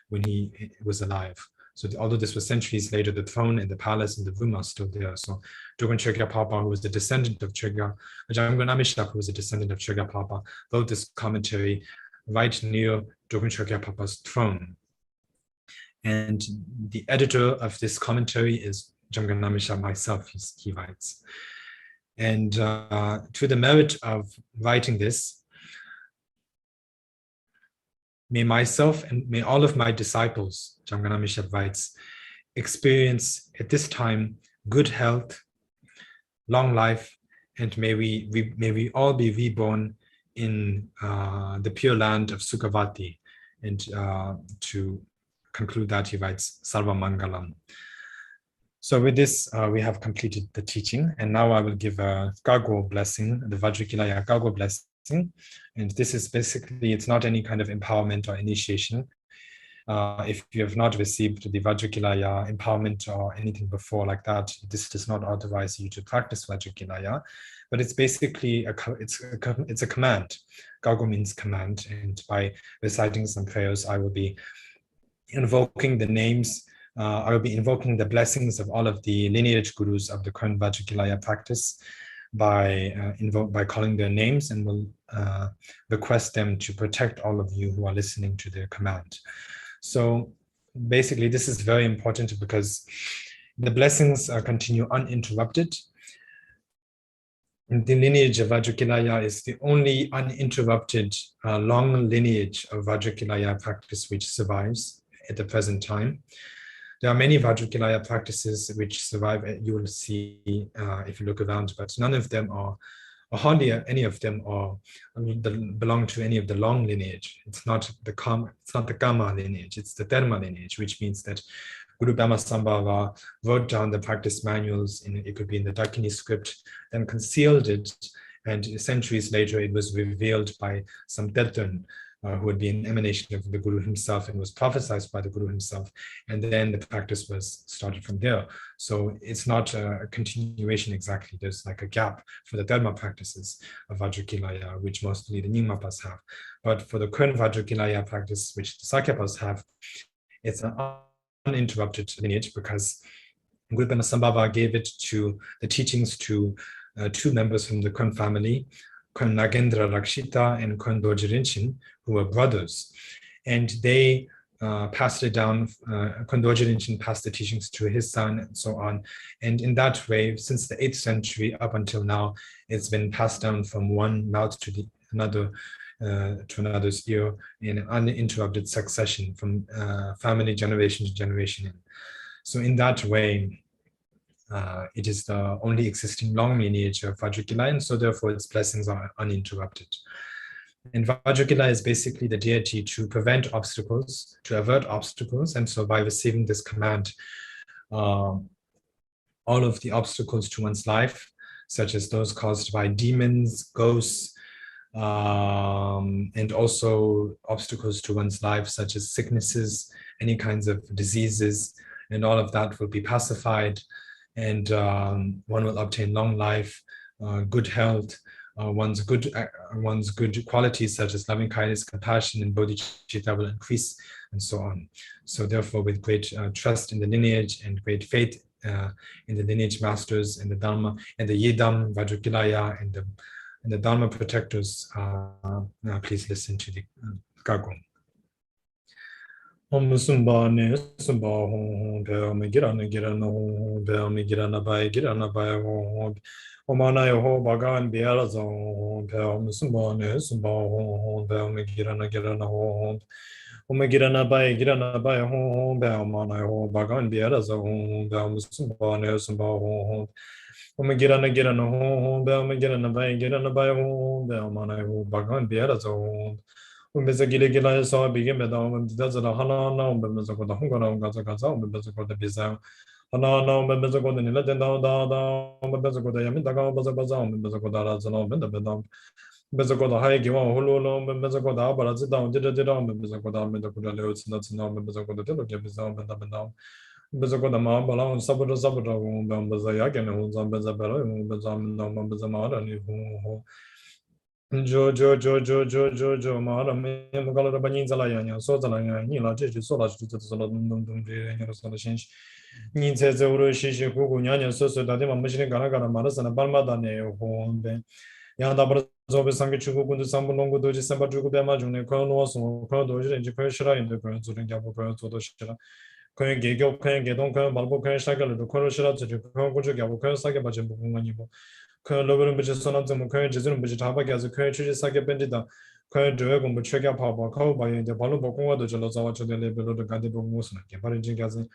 when he was alive. So although this was centuries later, the throne and the palace and the room are still there. So Drogon Chogyal Phagpa, who was the descendant of Jamgon Amezhab, who was a descendant of Chogyal Phagpa, wrote this commentary right near Drogon Chogyal Phagpa's throne. And the editor of this commentary is Jamgon Amezhab myself, he writes. And to the merit of writing this, may myself and may all of my disciples, Jamgon Amezhab writes, experience at this time good health, long life, and may we all be reborn in the pure land of Sukhavati. And to conclude that, he writes, Sarva Mangalam. So with this, we have completed the teaching, and now I will give a Kago blessing, the Vajrakilaya Kago blessing. And this is basically, it's not any kind of empowerment or initiation. If you have not received the Vajrakilaya empowerment or anything before like that, this does not authorize you to practice Vajrakilaya. But it's basically it's a command. Kago means command, and by reciting some prayers, I will be invoking the names. I will be invoking the blessings of all of the lineage gurus of the current Vajrakilaya practice by calling their names, and will request them to protect all of you who are listening to their command. So basically, this is very important because the blessings continue uninterrupted. The lineage of Vajrakilaya is the only uninterrupted long lineage of Vajrakilaya practice which survives at the present time. There are many Vajrakilaya practices which survive, you will see if you look around, but none of them are, or hardly any of them are belong to any of the long lineage. It's not the Kama lineage, it's the Dharma lineage, which means that Guru Bhamasambhava wrote down the practice manuals, it could be in the Dakini script, then concealed it, and centuries later it was revealed by some Tibetan who would be an emanation of the Guru himself and was prophesied by the Guru himself. And then the practice was started from there. So it's not a continuation exactly. There's like a gap for the Dharma practices of Vajrakilaya, which mostly the Nyingmapas have. But for the current Vajrakilaya practice, which the Sakyapas have, it's an uninterrupted lineage because Guru Bhamasambhava gave it to the teachings to 2 members from the Khön family, Khön Nagendra Rakshita and Khön Dorje Rinchen, who were brothers. And they passed it down, Khön Dorje Rinchen passed the teachings to his son and so on. And in that way, since the 8th century up until now, it's been passed down from one mouth to another's ear in an uninterrupted succession from family generation to generation. So in that way, it is the only existing long lineage of Vajrakilaya, and so therefore its blessings are uninterrupted. And Vajrakilaya is basically the deity to prevent obstacles, to avert obstacles, and so by receiving this command, all of the obstacles to one's life, such as those caused by demons, ghosts, and also obstacles to one's life, such as sicknesses, any kinds of diseases, and all of that will be pacified, and one will obtain long life, good health, one's good qualities such as loving kindness, compassion, and bodhicitta will increase, and so on. So therefore, with great trust in the lineage and great faith in the lineage masters and the Dharma and the Yedam, Vajrakilaya, and the Dharma protectors, please listen to the Kago. Om Sumba Ne Sumba Hong Hong Girana Girana Hong Hong Girana Bai Hong Omana Ho Bagan Bialazon Om Sumba Ne Sumba Hong Hong Girana Girana Hong Girana Bai Hong Omana Ho Bagan Bialazon Om Sumba Ne Sumba Hong Girana Girana Hong Girana Bai Hong Omana Ho Bagan Bialazon Umezagila saw begin medal does a hana no members of the Hungara Gaza, members of the Bizarre. Hana no members of the Nilatin down, members of the Yamintaga, Bazabaza, members of the Razano, Bendabedam, members of the High Giwan, Hulu, members of the Abaraz down, did it down, members of the Mendakuda, that's no members of the Telebizam, Bendabedam. Members of the Mambala, Sabado, members of Yagan, who's on Bezabella, members of members of Mara, and Jo Mara Mugala Baninzalaya, Sozalaya, Nila, Sola, Sola, Ninze Zuru Shishi Hugunya, Soso, Dadima, Machine Garagara, Maras, and Balmadane, Home, Yanda Zobe Sangichu, Sambolongo, Doji, Sambajuku, Bemajune, Konos, Kodoji, and Jupeshra in the Kurans, Yabu, Sodoshira. Koyan Gigo, Koyan Gedon, Balbo, Shagala, the Koroshira, to the Kogoja, Gabu, Saga, Bajabu, Logan Sonam, Koyan Jizun, Bajitaba, as a Koyan Saga Bendida, Koyan Dragon, Chogyal Phagpa, by the Balubo, the Jalazawa to the level of the Gadibo Muslim, Parinjin Gazin,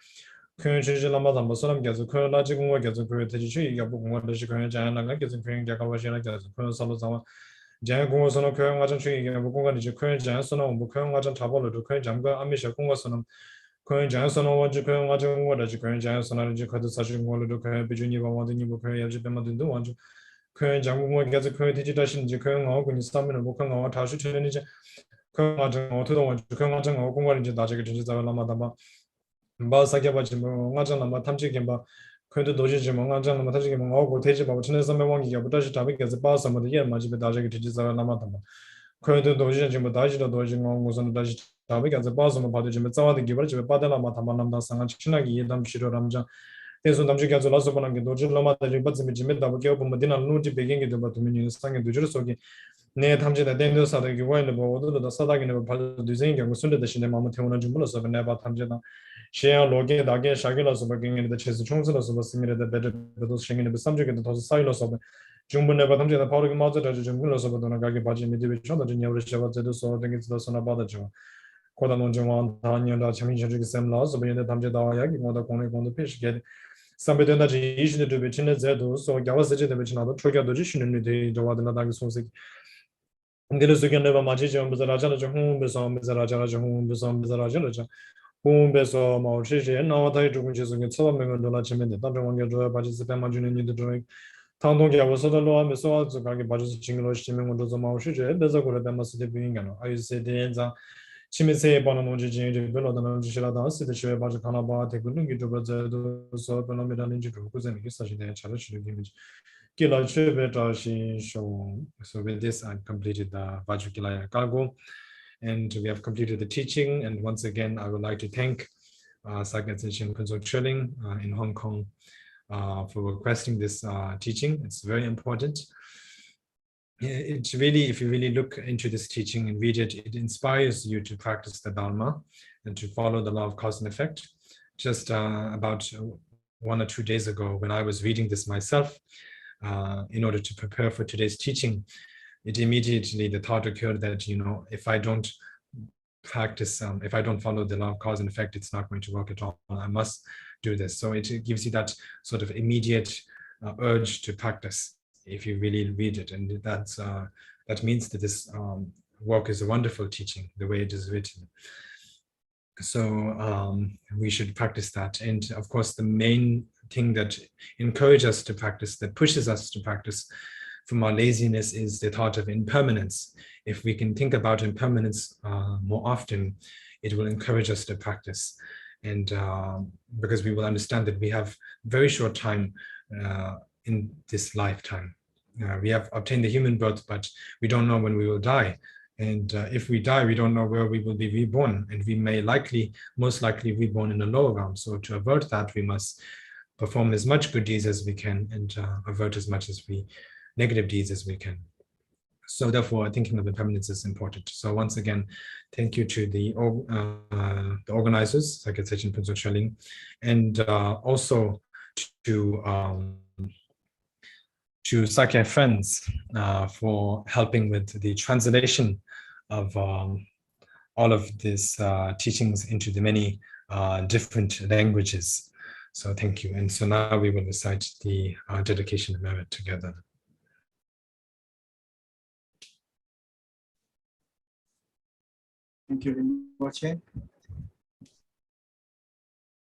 Koyan Lamazam, Sonam Gazu, Koyan Lajigun, Gazu, Koyan Yabu, the Shikoyan Jana, Gazin, Koyan Yakavashina, Koyan Salazawa, Jamgon, Sono Koyan Wajan Tree, Yabukunga, Koyan Janson, Koyan Wajan Tabolo, Koyan Jamgon, Amezhab Sonam. Koyan Janson, Koyan Wajan, what is Koyan Janson, and Jacota Sajin, Koyan Bijuni, one the new Koyan Yajipema do want to Koyan Jamgon gets a Koyan Tijidashi, Koyan, when you summon a book on our Tashi to Ninja, Koyan Wajan, to the one to Koyan Wajan, or Kunga, Dajak, Lamadaba, Sakya Wajan, Tamchikimba, Koyan Doji, Mangan, Matachim, or Tejiba, which is some one Yabudashi Tabik as a boss of the year, Majibadajak Lamadama. Koyan Doji, Jimadaji, Doji, was on the Daji. As a bosom of the Jimitzawa, the giver of Badala Matamanam Sang Chinagi, Dam Shiro Ramja. There's some Damjika to Lasso Bonang, Doji Lama, the Ribats in Jimita, Medina Nuti beginning to Batumini, Sang and Dujusogi. Near Tamji, the Dendus are the Giwan, the Sadak in the Palazing, and Sunda the Shinema Tuna Jumulus of Neva Tamjana. Shea Logi, Dage, Shagilas of Baging in the Chess Chonsulas of similar the better those shinging the subject and the silos of Jumbo never comes to the Pauling Mother, Jumulas of the Nagagi Baji, Medivision, the Junior Shava, the so against the Sonabada. Kodanon Jawan, Tanya, Chamin Sam laws, obeying the Tamjadayaki, Moda Kone on the fish get somebody that is to be China Zedo, so Gavasage, the Vichinado, Trigger Dojishin in the Jawadanaga Sosik. And the Lusugan never Majijam, Bezaraja, whom Besom, Bezaraja, whom Besom, Bezaraja, whom Besom, Mauchi, and now I took which is in Solomon, the Lachimin, the Tantra Joy, Participant Majun in the drawing. Tandong was so the law, Meso, the Gagi Budget, Chinglish, Chimin, the Mauchi, Bezago, the Massive being, I say the answer. Chimese Bonamonji, below the Nojilada, the Shue Bajakanaba, take Lungi to Brazil, so Bonomida Ninja, who's in such a challenge image. Kila Chubetashi show. So with this, I've completed the Vajrakilaya Kago, and we have completed the teaching. And once again, I would like to thank Sakya Kunzo Trilling in Hong Kong for requesting this teaching. It's very important. It's really, if you really look into this teaching and read it, it inspires you to practice the Dharma and to follow the law of cause and effect. Just about 1 or 2 days ago, when I was reading this myself, in order to prepare for today's teaching, it immediately, the thought occurred that, you know, if I don't practice, if I don't follow the law of cause and effect, it's not going to work at all. I must do this. So it gives you that sort of immediate urge to practice if you really read it. And that's that means that this work is a wonderful teaching, the way it is written. So we should practice that. And of course, the main thing that encourages us to practice, that pushes us to practice from our laziness, is the thought of impermanence. If we can think about impermanence more often, it will encourage us to practice. And because we will understand that we have very short time in this lifetime. we have obtained the human birth, but we don't know when we will die. And if we die, we don't know where we will be reborn, and we may most likely reborn in the lower realm. So to avert that, we must perform as much good deeds as we can, and avert as much negative deeds as we can. So therefore, thinking of impermanence is important. So once again, thank you to the organizers, like Trichen Punso Cheling, and also to Sakya friends for helping with the translation of all of these teachings into the many different languages. So thank you. And so now we will recite the dedication of merit together. Thank you, Rinpoche.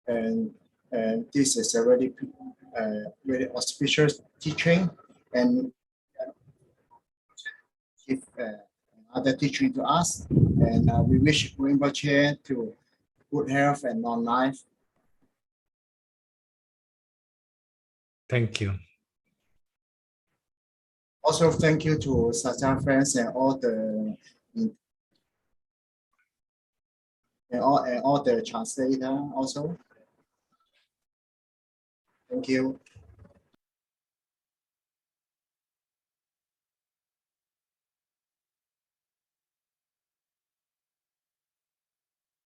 And this is a very auspicious teaching, and give other teaching to us. And we wish Rinpoche to good health and long life. Thank you. Also, thank you to Sakya friends and all the translator also. Thank you.